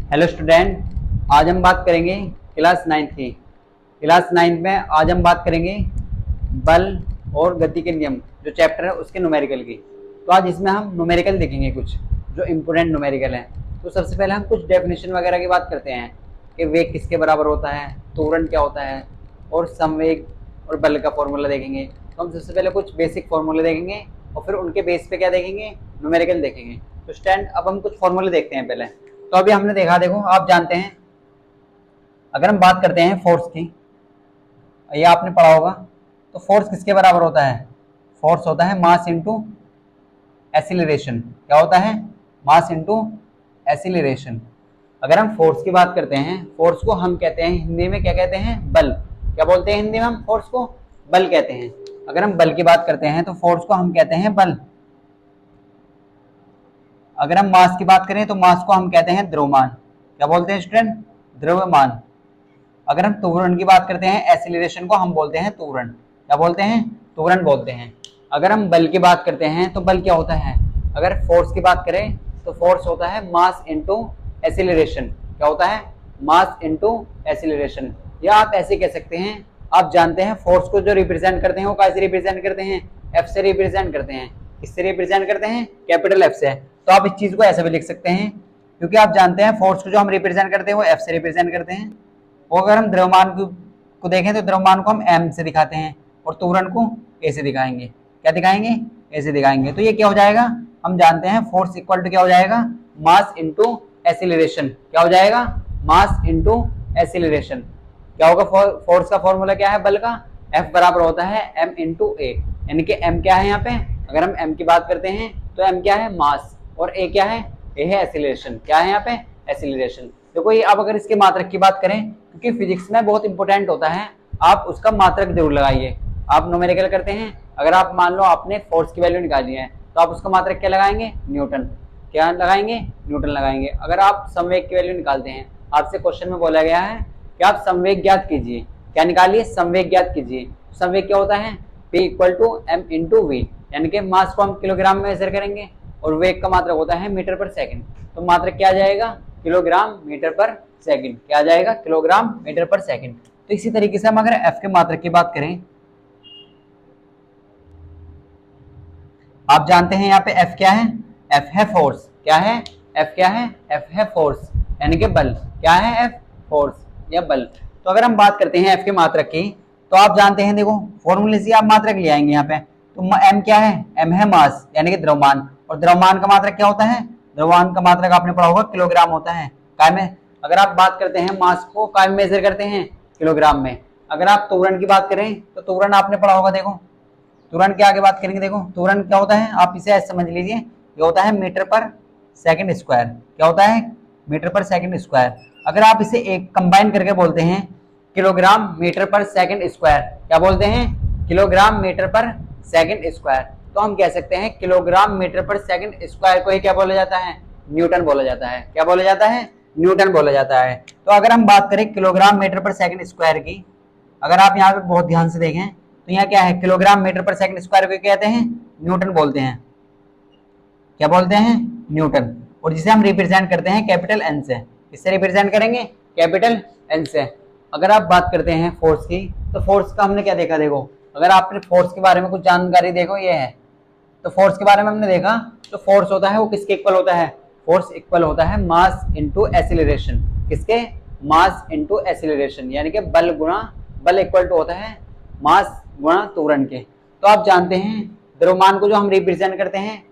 Hello student, आज हम बात करेंगे क्लास 9 की। क्लास 9 में आज हम बात करेंगे बल और गति के नियम, जो चैप्टर है उसके न्यूमेरिकल की। तो आज इसमें हम न्यूमेरिकल देखेंगे, कुछ जो इम्पोर्टेंट न्यूमेरिकल हैं। तो सबसे पहले हम कुछ डेफिनेशन वगैरह की बात करते हैं कि वेग किसके बराबर होता है, त्वरण क्या होता है, और संवेग और बल का फॉर्मूला देखेंगे। तो हम सबसे पहले कुछ बेसिक फॉर्मूले देखेंगे और फिर उनके बेस पे क्या देखेंगे, न्यूमेरिकल देखेंगे। तो स्टूडेंट, अब हम कुछ फॉर्मूले देखते हैं पहले। तो अभी हमने देखा, देखो आप जानते हैं, अगर हम बात करते हैं फोर्स की, ये आपने पढ़ा होगा। तो फोर्स किसके बराबर होता है? फोर्स होता है मास इंटू एसिलरेशन। क्या होता है? मास इंटू एसिलरेशन। अगर हम फोर्स की बात करते हैं, फोर्स को हम कहते हैं हिंदी में, क्या कहते हैं? बल। क्या बोलते हैं हिंदी में हम? फोर्स को बल कहते हैं। अगर हम बल की बात करते हैं तो फोर्स को हम कहते हैं बल। अगर हम मास की बात करें तो मास को हम कहते हैं द्रव्यमान। क्या बोलते हैं स्टूडेंट? द्रव्यमान। अगर हम त्वरण की बात करते हैं, एसिलरेशन को हम बोलते हैं त्वरण। क्या बोलते हैं? त्वरण बोलते हैं। अगर हम बल की बात करते हैं तो बल क्या होता है? अगर फोर्स की बात करें तो फोर्स होता है मास इंटू एसिलरेशन। क्या होता है? मास इंटू एसिलरेशन। या आप ऐसे कह सकते हैं, आप जानते हैं फोर्स को जो रिप्रेजेंट करते हैं वो कैसे रिप्रेजेंट करते हैं? एफ से रिप्रेजेंट करते हैं। किससे रिप्रेजेंट करते हैं? कैपिटल एफ से। तो आप इस चीज को ऐसे भी लिख सकते हैं, क्योंकि आप जानते हैं फोर्स को जो हम रिप्रेजेंट करते हैं वो एफ से रिप्रेजेंट करते हैं। और अगर हम द्रव्यमान को देखें तो द्रव्यमान को हम एम से दिखाते हैं और त्वरण को ए से दिखाएंगे। क्या दिखाएंगे? ए से दिखाएंगे। तो ये क्या हो जाएगा? हम जानते हैं फोर्स इक्वल टू क्या हो जाएगा? मास इंटू एसिलरेशन। क्या हो जाएगा? मास इंटू एसिलरेशन। क्या होगा? फोर्स का फॉर्मूला क्या है? बल का F बराबर होता है m इंटू ए। यानी कि m क्या है यहाँ पे? अगर हम m की बात करते हैं तो m क्या है? मास। और a क्या है? a है एसिलरेशन। क्या है यहाँ पे? एसिलरेशन। देखो ये, अब अगर इसके मात्रक की बात करें, क्योंकि फिजिक्स में बहुत इंपॉर्टेंट होता है, आप उसका मात्रक जरूर लगाइए। आप न्यूमेरिकल करते हैं, अगर आप मान लो आपने फोर्स की वैल्यू निकाली है तो आप उसका मात्रक क्या लगाएंगे? न्यूटन। क्या लगाएंगे? न्यूटन लगाएंगे। अगर आप संवेग की वैल्यू निकालते हैं, आपसे क्वेश्चन में बोला गया है कि आप संवेग ज्ञात कीजिए। क्या निकालिए? संवेग ज्ञात कीजिए। संवेग क्या होता है? P equal to M into V. यानी कि मास को हम किलोग्राम में मेजर करेंगे और वेग का मात्रक होता है मीटर पर सेकंड। तो मात्रक क्या आ जाएगा? किलोग्राम मीटर पर सेकंड। क्या आ जाएगा? किलोग्राम मीटर पर सेकंड। तो इसी तरीके से हम अगर एफ के मात्रक की बात करें, आप जानते हैं यहाँ पे एफ क्या है? एफ है फोर्स। क्या है? एफ क्या है? एफ है फोर्स, यानी कि बल। क्या है? एफ फोर्स या बल। तो अगर हम बात करते हैं एफ के मात्रक की, तो आप जानते हैं, देखो फॉर्मूले से आप मात्रक ले आएंगे यहाँ पे। तो एम क्या है? एम है मास, यानी कि द्रव्यमान। और द्रव्यमान का मात्रक क्या होता है? द्रव्यमान का मात्रक आपने पढ़ा होगा, किलोग्राम होता है। काय में, अगर आप बात करते हैं मास को काय में मेजर करते हैं? किलोग्राम में। अगर आप त्वरण की बात करें तो त्वरण आपने पढ़ा होगा, देखो तुरंत के आगे बात करेंगे। देखो तुरंत क्या होता है, आप इसे ऐसे समझ लीजिए, ये होता है मीटर पर सेकंड स्क्वायर। क्या होता है? मीटर पर सेकंड स्क्वायर। अगर आप इसे एक कंबाइन करके बोलते हैं, किलोग्राम मीटर पर सेकंड स्क्वायर। क्या बोलते हैं? किलोग्राम मीटर पर सेकंड स्क्वायर। तो हम कह सकते हैं किलोग्राम मीटर पर सेकंड स्क्वायर को ही क्या बोला जाता है? न्यूटन बोला जाता है। क्या बोला जाता है? न्यूटन बोला जाता है। तो अगर हम बात करें किलोग्राम मीटर पर सेकंड स्क्वायर की, अगर आप यहाँ पे बहुत ध्यान से देखें तो यहाँ क्या है? किलोग्राम मीटर पर सेकंड स्क्वायर को कहते हैं न्यूटन बोलते हैं। क्या बोलते हैं? न्यूटन। और जिसे हम रिप्रेजेंट करते हैं कैपिटल एन से। किससे रिप्रेजेंट करेंगे? कैपिटल एन से। अगर आप बात करते हैं फोर्स की, तो फोर्स का हमने क्या देखा? देखो अगर आपने फोर्स के बारे में कुछ जानकारी, देखो ये है, तो फोर्स के बारे में हमने देखा, तो फोर्स होता है वो किसके इक्वल होता है? फोर्स इक्वल होता है मास इंटू एसिलरेशन। किसके? Mass into acceleration. यानी कि बल गुणा, बल इक्वल टू होता है मास गुणा त्वरण के। तो आप जानते हैं द्रव्यमान को जो हम रिप्रेजेंट करते हैं,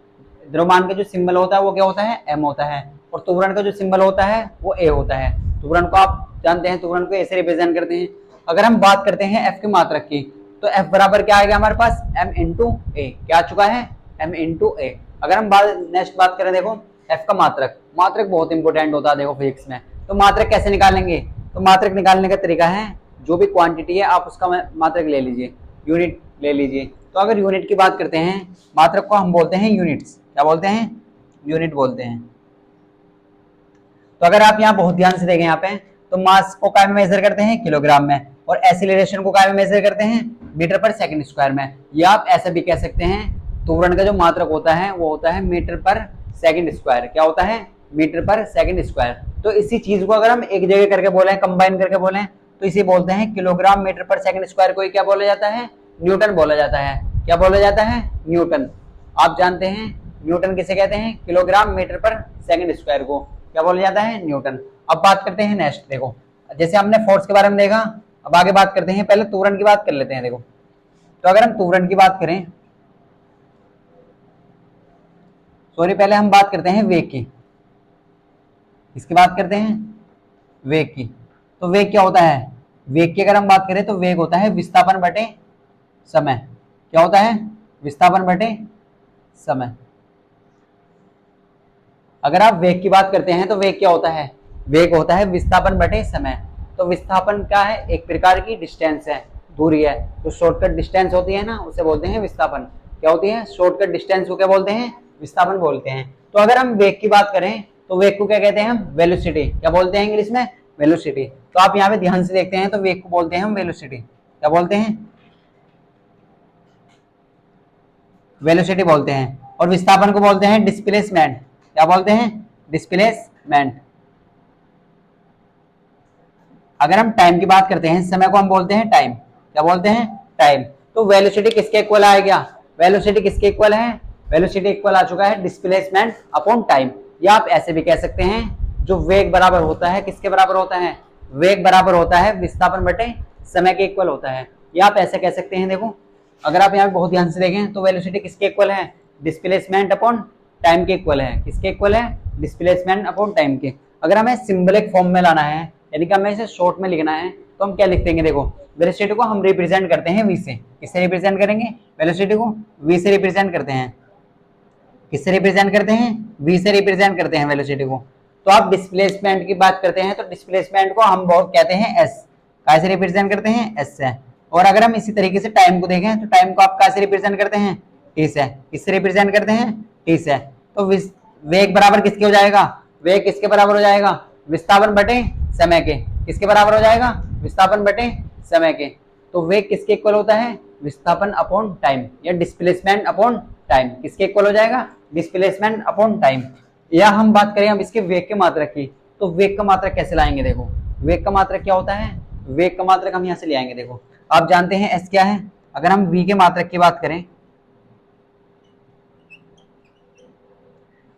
द्रव्यमान का जो सिंबल होता है वो क्या होता है? एम होता है। और त्वरण का जो सिंबल होता है वो ए होता है। त्वरण को आप जानते हैं, त्वरण को ऐसे रिप्रेजेंट करते हैं। अगर हम बात करते हैं एफ के मात्रक की, तो एफ बराबर क्या आएगा हमारे पास? M into A. क्या आ चुका है? एम इंटू ए। अगर हम नेक्स्ट बात करें, देखो एफ का मात्रक, मात्रक बहुत इंपॉर्टेंट होता है देखो फिजिक्स में। तो मात्रक कैसे निकालेंगे? तो मात्रक निकालने का तरीका है, जो भी क्वांटिटी है आप उसका मात्रक ले लीजिए, यूनिट ले लीजिए। तो अगर यूनिट की बात करते हैं, मात्रक को हम बोलते हैं यूनिट्स। क्या बोलते हैं? यूनिट बोलते हैं। तो अगर आप यहाँ बहुत ध्यान से देखें, यहाँ पे तो मास को काय में मेजर करते हैं? किलोग्राम में। और एसिलरेशन को काय में मेजर करते हैं? मीटर पर सेकंड स्क्वायर में। या आप ऐसा भी कह सकते हैं, त्वरण का जो मात्रक होता है वो होता है मीटर पर सेकंड स्क्वायर। क्या होता है? मीटर पर सेकंड स्क्वायर। तो इसी चीज को अगर हम एक जगह करके बोले, कंबाइन करके बोले, तो इसे बोलते हैं किलोग्राम मीटर पर सेकंड स्क्वायर को क्या बोला जाता है? न्यूटन बोला जाता है। क्या बोला जाता है? न्यूटन। आप जानते हैं न्यूटन किसे कहते हैं? किलोग्राम मीटर पर सेकंड स्क्वायर को क्या बोला जाता है? न्यूटन। अब बात करते हैं नेक्स्ट। देखो जैसे हमने फोर्स के बारे में देखा, अब आगे बात करते हैं, पहले त्वरण की बात कर लेते हैं। देखो तो अगर हम त्वरण की बात करें, सॉरी पहले हम बात करते हैं वेग की। किसकी बात करते हैं? वेग की। तो वेग क्या होता है? वेग की अगर हम बात करें तो वेग होता है विस्थापन बटे समय। क्या होता है? विस्थापन बटे समय। अगर आप वेग की बात करते हैं तो वेग क्या होता है? वेग होता है विस्थापन बटे समय। तो विस्थापन क्या है? एक प्रकार की डिस्टेंस है, दूरी है। जो शॉर्टकट डिस्टेंस होती है ना, उसे बोलते हैं विस्थापन। क्या होती है? शॉर्टकट डिस्टेंस को क्या बोलते हैं? विस्थापन बोलते हैं। तो अगर हम वेग की बात करें तो वेग को क्या कहते हैं हम? वेलोसिटी। क्या बोलते हैं इंग्लिश में? वेलोसिटी। तो आप यहाँ पे ध्यान से देखते हैं तो वेग को बोलते हैं हम वेलोसिटी। क्या बोलते हैं? वेलोसिटी बोलते हैं। और विस्थापन को बोलते हैं डिस्प्लेसमेंट। क्या बोलते हैं? डिस्प्लेसमेंट। अगर हम टाइम की बात करते हैं, समय को हम बोलते हैं टाइम। क्या बोलते हैं? टाइम। तो वेलोसिटी किसके इक्वल आएगा? वेलोसिटी किसके इक्वल है? वेलोसिटी इक्वल आ चुका है डिस्प्लेसमेंट अपॉन टाइम। या आप ऐसे भी कह सकते हैं जो वेग बराबर होता है, किसके बराबर होता है? वेग बराबर होता है विस्थापन बटे समय के इक्वल होता है। या आप ऐसे कह सकते हैं, देखो अगर आप यहाँ बहुत ध्यान से देखें तो वेलोसिटी किसके इक्वल है? डिस्प्लेसमेंट अपॉन टाइम के इक्वल है। किसके इक्वल है? डिस्प्लेसमेंट अपॉन टाइम के। अगर हमें सिंबलिक फॉर्म में लाना है, यानी कि हमें इसे शॉर्ट में लिखना है, तो हम क्या लिख देंगे? देखो वेलोसिटी को हम रिप्रेजेंट करते हैं वी से। किससे रिप्रेजेंट करेंगे? वेलोसिटी को वी से रिप्रेजेंट करते हैं। किससे रिप्रेजेंट करते हैं? वी से रिप्रेजेंट करते हैं वेलोसिटी को। तो आप डिस्प्लेसमेंट की बात करते हैं तो डिस्प्लेसमेंट को हम बहुत कहते हैं एस। कैसे रिप्रेजेंट करते हैं? एस से। और अगर हम इसी तरीके से टाइम को देखें तो टाइम को आप कैसे रिप्रेजेंट करते हैं? टी से। किससे रिप्रेजेंट करते हैं? टी से। तो वेग बराबर किसके हो जाएगा? वेग किसके बराबर हो जाएगा? विस्थापन बटे समय के। किसके बराबर हो जाएगा? विस्थापन बटे समय के। तो वेग किसके इक्वल होता है? विस्थापन अपॉन टाइम या डिस्प्लेसमेंट अपॉन टाइम। किसके इक्वल हो जाएगा? Displacement upon time. या हम बात करें अब इसके वेग के मात्रक की, तो वेग का मात्रक कैसे लाएंगे? देखो वेग का मात्रक क्या होता है? वेग का मात्रक हम यहाँ से ले आएंगे। देखो आप जानते हैं एस क्या है। अगर हम वी के मात्रक की बात करें,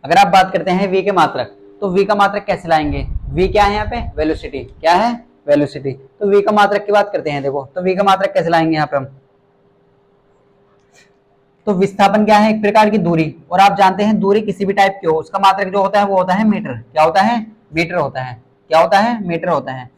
अगर आप बात करते हैं वी के मात्रक, तो वी का मात्रक कैसे लाएंगे? वी क्या है यहाँ पे? वेलोसिटी। क्या है? वेलोसिटी। तो वी का मात्रक की बात करते हैं। देखो तो वी का मात्रक कैसे लाएंगे यहाँ पे हम? तो विस्थापन क्या है? एक प्रकार की दूरी। और आप जानते हैं दूरी किसी भी टाइप की हो, उसका मात्रक जो होता है वो होता है मीटर। क्या होता है? मीटर होता है। क्या होता है? मीटर होता है।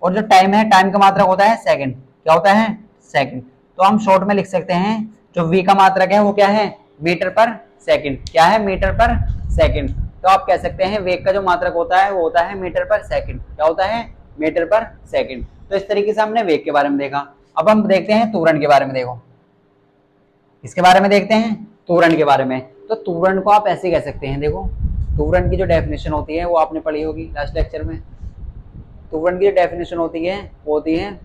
और जो टाइम है, टाइम का मात्रक होता है सेकंड। क्या होता है? सेकंड। तो हम शॉर्ट में लिख सकते हैं जो वी का मात्रक है वो क्या है? मीटर पर सेकंड। क्या है? मीटर पर सेकंड। तो आप कह सकते हैं वेग का जो मात्रक होता है वो होता है मीटर पर सेकंड। क्या होता है? मीटर पर सेकंड। तो इस तरीके से हमने वेग के बारे में देखा। अब हम देखते हैं त्वरण के बारे में। देखो इसके बारे में देखते हैं, त्वरण के बारे में। तो त्वरण को आप ऐसे कह सकते हैं, देखो त्वरण की जो डेफिनेशन होती है वो आपने पढ़ी होगी लास्ट लेक्चर में। त्वरण की जो डेफिनेशन होती है वो होती है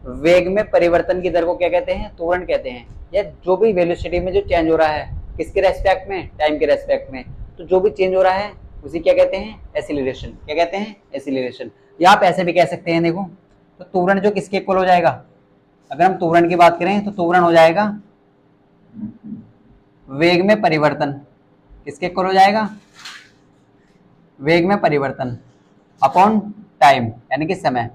वेग में परिवर्तन की दर को क्या कहते हैं? त्वरण कहते हैं। या जो भी वेलोसिटी में जो चेंज हो रहा है, किसके रेस्पेक्ट में? टाइम के रेस्पेक्ट में। तो जो भी चेंज हो रहा है उसी क्या कहते हैं? एसिलरेशन। क्या कहते हैं? एसिलरेशन। या आप ऐसे भी कह सकते हैं, देखो तो त्वरण जो किसके इक्वल हो जाएगा? अगर हम त्वरण की बात करें तो त्वरण हो जाएगा वेग में परिवर्तन। किसके इक्वल हो जाएगा? वेग में परिवर्तन अपॉन टाइम, यानी कि समय।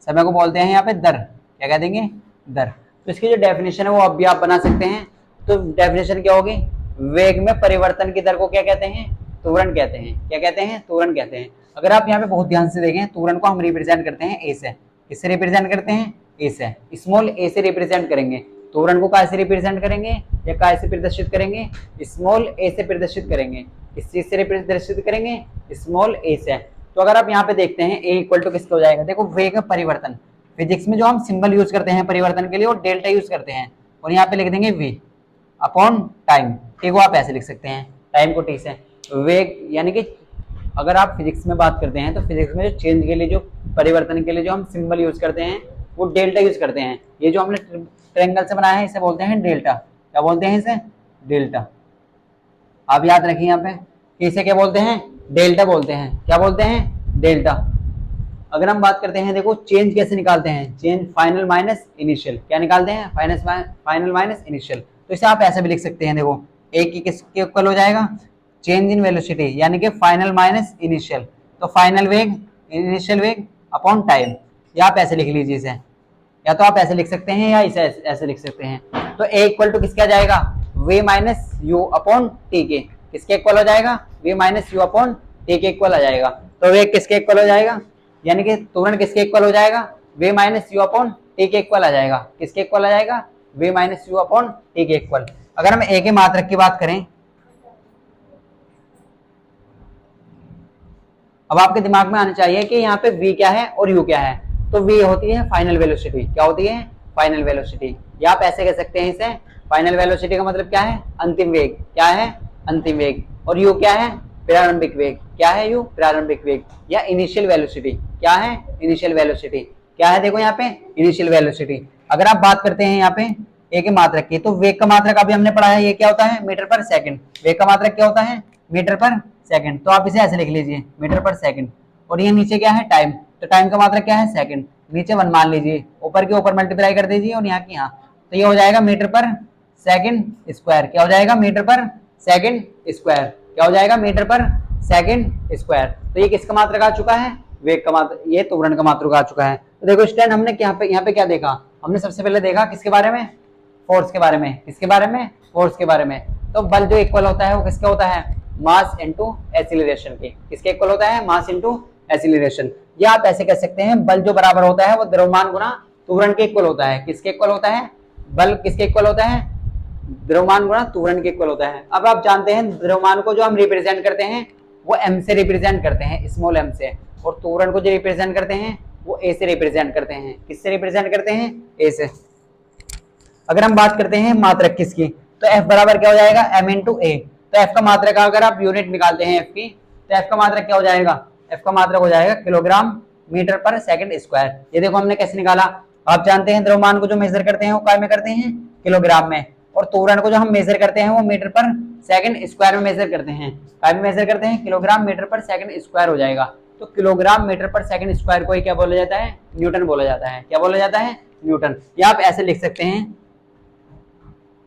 समय को बोलते हैं यहाँ पे दर। क्या कह देंगे? दर। तो इसकी जो डेफिनेशन है वो अब भी आप बना सकते हैं। तो डेफिनेशन क्या होगी? वेग में परिवर्तन की दर को क्या कहते हैं? त्वरण कहते हैं। क्या कहते हैं? त्वरण कहते हैं। अगर आप यहाँ पे बहुत ध्यान से देखें, त्वरण को हम रिप्रेजेंट करते हैं ए से। किससे रिप्रेजेंट करते हैं? ए से। स्मॉल ए से रिप्रेजेंट करेंगे। त्वरण को कैसे रिप्रेजेंट करेंगे या कैसे प्रदर्शित करेंगे? स्मॉल ए से प्रदर्शित करेंगे। किस चीज से प्रदर्शित करेंगे? स्मॉल ए से। तो अगर आप यहाँ पे देखते हैं ए इक्वल टू किसका हो जाएगा? देखो वेग में परिवर्तन, फिजिक्स में जो हम सिंबल यूज करते हैं परिवर्तन के लिए वो डेल्टा यूज करते हैं। और यहाँ पे लिख देंगे वी अपॉन टाइम। टी को आप ऐसे लिख सकते हैं, टाइम को टी से। वेग यानी कि अगर आप फिजिक्स में बात करते हैं तो फिजिक्स में जो चेंज के लिए, जो परिवर्तन के लिए जो हम सिंबल यूज करते हैं वो डेल्टा यूज करते हैं। ये जो हमने ट्रायंगल से बनाया है इसे बोलते हैं डेल्टा। क्या बोलते हैं इसे? डेल्टा। आप याद रखिए यहाँ पे इसे क्या बोलते हैं, डेल्टा बोलते हैं। क्या बोलते हैं, डेल्टा। अगर हम बात करते हैं, देखो चेंज कैसे निकालते हैं, चेंज फाइनल माइनस इनिशियल। क्या निकालते हैं, फाइनल माइनस इनिशियल। तो इसे आप ऐसे भी लिख सकते हैं, देखो एक की किसके इक्वल हो जाएगा, चेंज इन वेलोसिटी, यानी कि फाइनल माइनस इनिशियल। तो फाइनल वेग, इनिशियल वेग अपॉन टाइम, या आप ऐसे लिख लीजिए इसे, या तो आप ऐसे लिख सकते हैं या इसे ऐसे लिख सकते हैं। तो ए इक्वल टू किसके आ जाएगा, V minus U upon T के। किसके इक्वल हो जाएगा, V minus U upon T के इक्वल आ जाएगा। तो वेग किसके इक्वल हो जाएगा, यानी कि त्वरण किसके इक्वल हो जाएगा, V minus U upon T के इक्वल आ जाएगा। किसके इक्वल आ जाएगा, V minus U upon T के इक्वल। अगर हम ए के मात्रक की बात करें, अब आपके दिमाग में आना चाहिए कि यहाँ पे v क्या है और u क्या है। तो v होती है फाइनल वेलोसिटी। क्या होती है, फाइनल वेलोसिटी। या आप ऐसे कह सकते हैं इसे, फाइनल वेलोसिटी का मतलब क्या है, अंतिम वेग। क्या है, अंतिम वेग। और u क्या है, प्रारंभिक वेग। क्या है u, प्रारंभिक वेग। या इनिशियल वेलोसिटी। क्या है, इनिशियल वेलोसिटी। क्या है, देखो यहाँ पे इनिशियल वेलोसिटी। अगर आप बात करते हैं यहाँ पे ए के मात्रक की, तो वेग का मात्रक अभी हमने पढ़ा है, ये क्या होता है, मीटर पर सेकंड। वेग का मात्रक क्या होता है, मीटर पर सेकंड। तो आप इसे ऐसे लिख लीजिए, मीटर पर सेकंड। और ये नीचे क्या है, टाइम। तो टाइम का मात्रक क्या है, सेकंड। नीचे 1 मान लीजिए, ऊपर के ऊपर मल्टीप्लाई कर दीजिए और यहाँ की यहाँ। तो ये हो जाएगा मीटर पर सेकंड स्क्वायर। क्या हो जाएगा, मीटर पर सेकंड स्क्वायर। क्या हो जाएगा, मीटर पर सेकंड स्क्वायर। तो ये किसका मात्रक आ चुका है, वेग का मात्रक, ये त्वरण का मात्रक आ चुका है। तो देखो स्टैंड हमने यहाँ पे क्या देखा, हमने सबसे पहले देखा किसके बारे में, फोर्स के बारे में। किसके बारे में, फोर्स के बारे में। तो बल जो इक्वल होता है वो किसका होता है, मास इनटू एक्सीलरेशन के। किसके इक्वल होता है, मास इनटू एक्सीलरेशन। या आप ऐसे कह सकते हैं, बल जो बराबर होता है वो द्रव्यमान गुना त्वरण के इक्वल होता है। किसके इक्वल होता है, बल किसके इक्वल होता है, द्रव्यमान गुना त्वरण के इक्वल होता है। अब आप जानते हैं द्रव्यमान को जो हम रिप्रेजेंट करते हैं वो m से रिप्रेजेंट करते हैं, स्मॉल m से। और त्वरण को जो रिप्रेजेंट करते हैं वो a से रिप्रेजेंट करते हैं। किससे रिप्रेजेंट करते हैं, a से। अगर हम बात करते हैं मात्रक किसकी, तो F बराबर क्या हो जाएगा, m इंटू ए। तो F का मात्रक अगर आप यूनिट निकालते हैं F की, तो F का मात्रक क्या हो जाएगा, F का मात्रक हो जाएगा किलोग्राम मीटर पर सेकंड स्क्वायर। ये देखो हमने कैसे निकाला, आप जानते हैं द्रव्यमान को जो मेजर करते हैं वो काय में करते हैं, किलोग्राम में। और त्वरण को जो हम मेजर करते हैं वो मीटर पर सेकंड स्क्वायर में मेजर करते हैं। काय में मेजर करते हैं, किलोग्राम मीटर पर सेकंड स्क्वायर हो जाएगा। तो किलोग्राम मीटर पर सेकंड स्क्वायर को ही क्या बोला जाता है, न्यूटन बोला जाता है। क्या बोला जाता है, न्यूटन। या आप ऐसे लिख सकते हैं,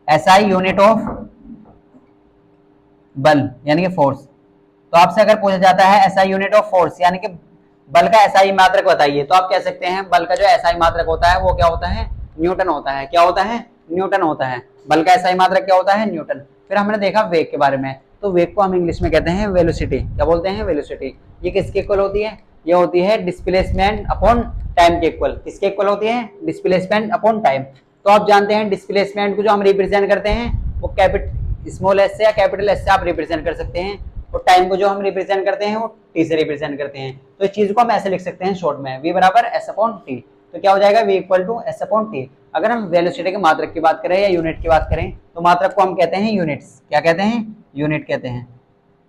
एसआई यूनिट ऑफ बल यानी कि फोर्स। तो आपसे अगर पूछा जाता है एसआई यूनिट ऑफ फोर्स यानी कि बल का एसआई मात्रक बताइए, तो आप कह सकते हैं बल का जो एसआई मात्रक होता है वो क्या होता है, न्यूटन होता है। क्या होता है, न्यूटन होता है। बल का एसआई मात्रक क्या होता है, न्यूटन। फिर हमने देखा वेग के बारे में, तो वेग को हम इंग्लिश में कहते हैं वेलोसिटी। क्या बोलते हैं, वेलोसिटी। ये किसके इक्वल होती है, ये होती है डिस्प्लेसमेंट अपॉन टाइम के इक्वल। किसके इक्वल होती है, डिस्प्लेसमेंट अपॉन टाइम। तो आप जानते हैं डिस्प्लेसमेंट को जो हम रिप्रेजेंट करते हैं वो स्मॉल एस से या कैपिटल एस से आप रिप्रेजेंट कर सकते हैं। और टाइम को जो हम रिप्रेजेंट करते हैं वो टी से रिप्रेजेंट करते हैं। तो इस चीज को हम ऐसे लिख सकते हैं शॉर्ट में, v बराबर एस अपॉन टी। तो क्या हो जाएगा, v equal to S upon T. अगर हम वेलोसिटी के मात्रक की बात करें या यूनिट की बात करें, तो मात्रक को हम कहते हैं यूनिट्स। क्या कहते हैं, यूनिट कहते हैं।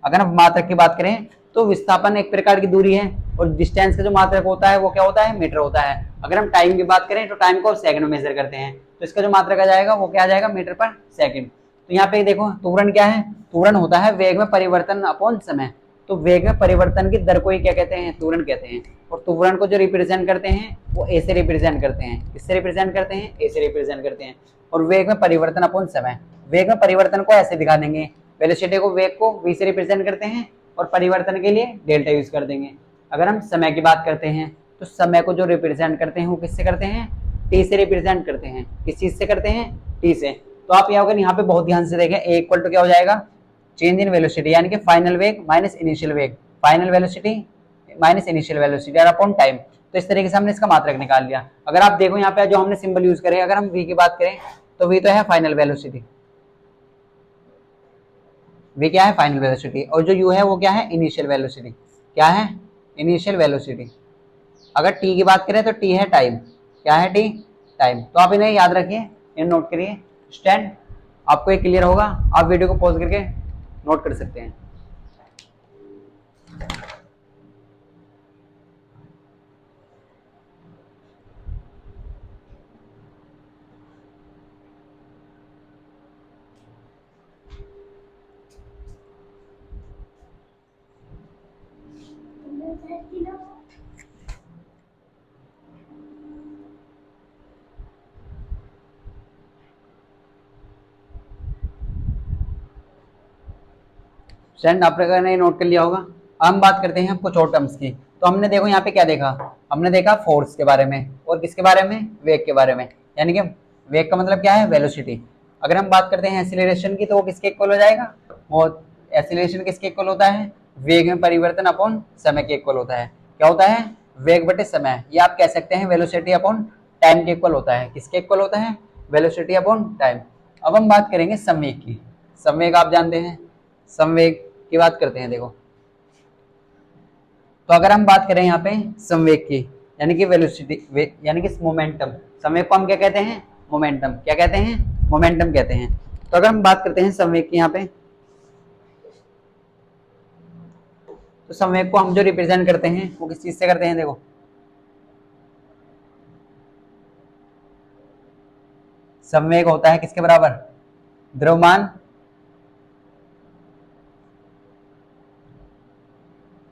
अगर हम मात्रक की बात करें तो विस्थापन एक प्रकार की दूरी है, और डिस्टेंस का जो मात्रक होता है वो क्या होता है, मीटर होता है। अगर हम टाइम की बात करें तो टाइम को सेकंड में मेजर करते हैं, तो इसका जो मात्रक आ जाएगा वो क्या आ जाएगा, मीटर पर सेकंड। तो यहाँ पे देखो त्वरण क्या है, त्वरण होता है वेग में परिवर्तन अपॉन समय। तो वेग में परिवर्तन की दर को ही क्या कहते हैं, त्वरण कहते हैं। और त्वरण को जो रिप्रेजेंट करते हैं वो ए से रिप्रेजेंट करते हैं। किससे रिप्रेजेंट करते हैं, ए से रिप्रेजेंट करते हैं। और वेग में परिवर्तन अपॉन समय, वेग में परिवर्तन को ऐसे दिखा देंगे, वेलोसिटी को, वेग को v से रिप्रेजेंट करते हैं और परिवर्तन के लिए डेल्टा यूज कर देंगे। अगर हम समय की बात करते हैं तो समय को जो रिप्रेजेंट करते हैं वो किससे करते हैं, टी से रिप्रेजेंट करते हैं। किस चीज से करते हैं, टी से। तो आप यहाँ पे बहुत ध्यान से देखें, ए इक्वल टू क्या हो जाएगा, चेंज इन वेलोसिटी यानी कि फाइनल वेग माइनस इनिशियल वेग, final velocity minus initial velocity और अपॉन टाइम। तो इस तरीके से हमने इसका मात्रक निकाल लिया। अगर आप देखो यहाँ पे जो हमने सिंबल यूज करे, अगर हम v की बात करें तो v तो है फाइनल वेलोसिटी, v क्या है, फाइनल वेलोसिटी। और जो u है वो क्या है, इनिशियल वेलोसिटी। क्या है, इनिशियल वेलोसिटी। अगर t की बात करें तो t है टाइम। क्या है, t टाइम। तो आप इन्हें याद रखिए, इन्हें नोट करिए। स्टैंड आपको ये क्लियर होगा, आप वीडियो को पॉज करके नोट कर सकते हैं। स्टूडेंट आप लोगों ने नोट कर लिया होगा। अब हम बात करते हैं कुछ और टर्म्स की। तो हमने देखो यहाँ पे क्या देखा, हमने देखा फोर्स के बारे में और किसके बारे में, वेग के बारे में। यानी कि वेग का मतलब क्या है, वेलोसिटी। अगर हम बात करते हैं एक्सीलरेशन की तो वो किसके इक्वल हो जाएगा, वो एक्सीलरेशन किसके इक्वल होता है, वेग में परिवर्तन अपॉन समय के इक्वल होता है। क्या होता है, वेग बटे समय। ये आप कह सकते हैं वेलोसिटी अपॉन टाइम के इक्वल होता है। किसके इक्वल होता है, वेलोसिटी अपॉन टाइम। अब हम बात करेंगे संवेग की। संवेग आप जानते हैं, संवेग की बात करते हैं। देखो तो अगर हम बात करें यहाँ पे संवेग की, यानी कि वेलोसिटी, यानी कि मोमेंटम। संवेग को हम क्या कहते हैं, मोमेंटम। क्या कहते हैं, मोमेंटम कहते हैं। तो अगर हम बात करते हैं संवेग की यहाँ पे, तो संवेग को हम जो रिप्रेजेंट करते हैं वो किस चीज से करते हैं। देखो संवेग होता है किसके बराबर, द्रव्यमान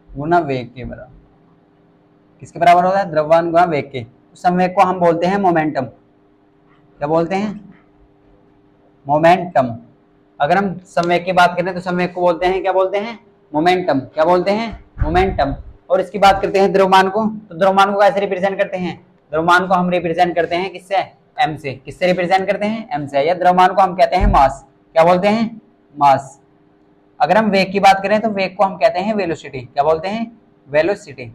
गुना वेग के बराबर। किसके बराबर होता है, द्रव्यमान गुना वेग के। तो संवेग को हम बोलते हैं मोमेंटम। क्या बोलते हैं, मोमेंटम। अगर हम संवेग की बात करें तो संवेग को बोलते हैं, क्या बोलते हैं, मोमेंटम। क्या बोलते हैं, मोमेंटम। और इसकी बात करते हैं द्रव्यमान को, तो द्रव्यमान को कैसे रिप्रेजेंट करते हैं, द्रव्यमान को हम रिप्रेजेंट करते हैं किससे, एम से। किससे रिप्रेजेंट करते हैं, एम से। या द्रव्यमान को हम कहते हैं मास। क्या बोलते हैं, मास। अगर हम वेग की बात करें तो वेग को हम कहते हैं वेलोसिटी। क्या बोलते हैं, वेलोसिटी।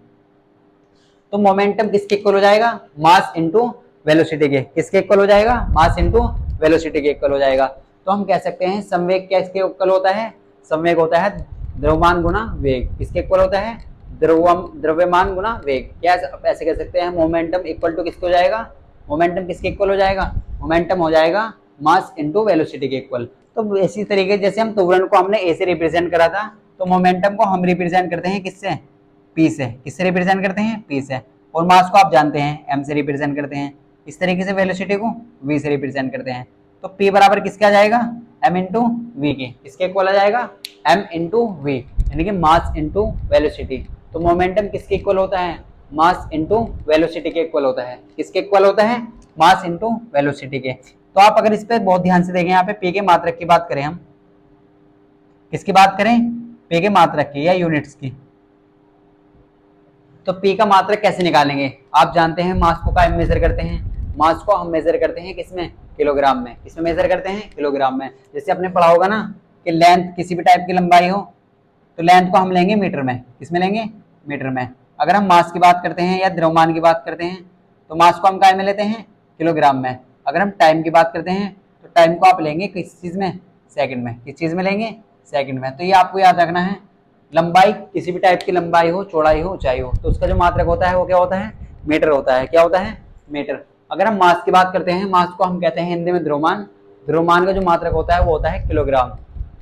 तो मोमेंटम किसके इक्वल हो जाएगा, मास इंटू वेलोसिटी के। किसके इक्वल हो जाएगा, मास इंटू वेलोसिटी के इक्वल हो जाएगा। तो हम कह सकते हैं संवेग क्या इसके इक्वल होता है, संवेग होता है द्रव्यमान गुना वेग। किसके इक्वल होता है, द्रव्यमान गुना वेग। क्या ऐसे कह सकते हैं, मोमेंटम इक्वल टू किसको हो जाएगा, मोमेंटम किसके इक्वल हो जाएगा, मोमेंटम हो जाएगा मास इंटू वेलोसिटी के इक्वल। तो इसी तरीके जैसे हम त्वरण को हमने ए से रिप्रेजेंट करा था, तो मोमेंटम को हम रिप्रेजेंट करते हैं किससे, पी से। किससे रिप्रेजेंट करते हैं, पी से। और मास को आप जानते हैं एम से रिप्रेजेंट करते हैं। इस तरीके से वेलोसिटी को वी से रिप्रेजेंट करते हैं। तो पी बराबर किसके आ जाएगा, एम इंटू वी के। किसके इक्वल आ जाएगा, एम इंटू वी, यानी कि मास इंटू वेलोसिटी। तो मोमेंटम किसके इक्वल होता है, मास इंटू वेलोसिटी के इक्वल होता है। किसके इक्वल होता है, मास इंटू वेलोसिटी के। तो आप अगर इस पर बहुत ध्यान से देखें, यहाँ पे पी के मात्रक की बात करें हम, किसकी बात करें, पी के मात्रक की या यूनिट्स की। तो पी का मात्रक कैसे निकालेंगे, आप जानते हैं मास को क्या मेजर करते हैं, मास को हम मेजर करते हैं किसमें, किलोग्राम में। किसमें मेजर करते हैं, किलोग्राम में। जैसे आपने पढ़ा होगा ना कि लेंथ किसी भी टाइप की लंबाई हो तो लेंथ को हम लेंगे मीटर में। किसमें लेंगे, मीटर में। अगर हम मास की बात करते हैं या द्रव्यमान की बात करते हैं तो मास को हम काय में लेते हैं, किलोग्राम में। अगर हम टाइम की बात करते हैं तो टाइम को आप लेंगे किस चीज में, सेकंड में। किस चीज में लेंगे, सेकंड में। तो ये आपको याद रखना है, लंबाई किसी भी टाइप की लंबाई हो, चौड़ाई हो, ऊंचाई हो, तो उसका जो मात्रक होता है वो क्या होता है, मीटर होता है। क्या होता है, मीटर। अगर हम मास की बात करते हैं, मास को हम कहते हैं हिंदी में द्रव्यमान। द्रव्यमान का जो मात्रक होता है वो होता है किलोग्राम।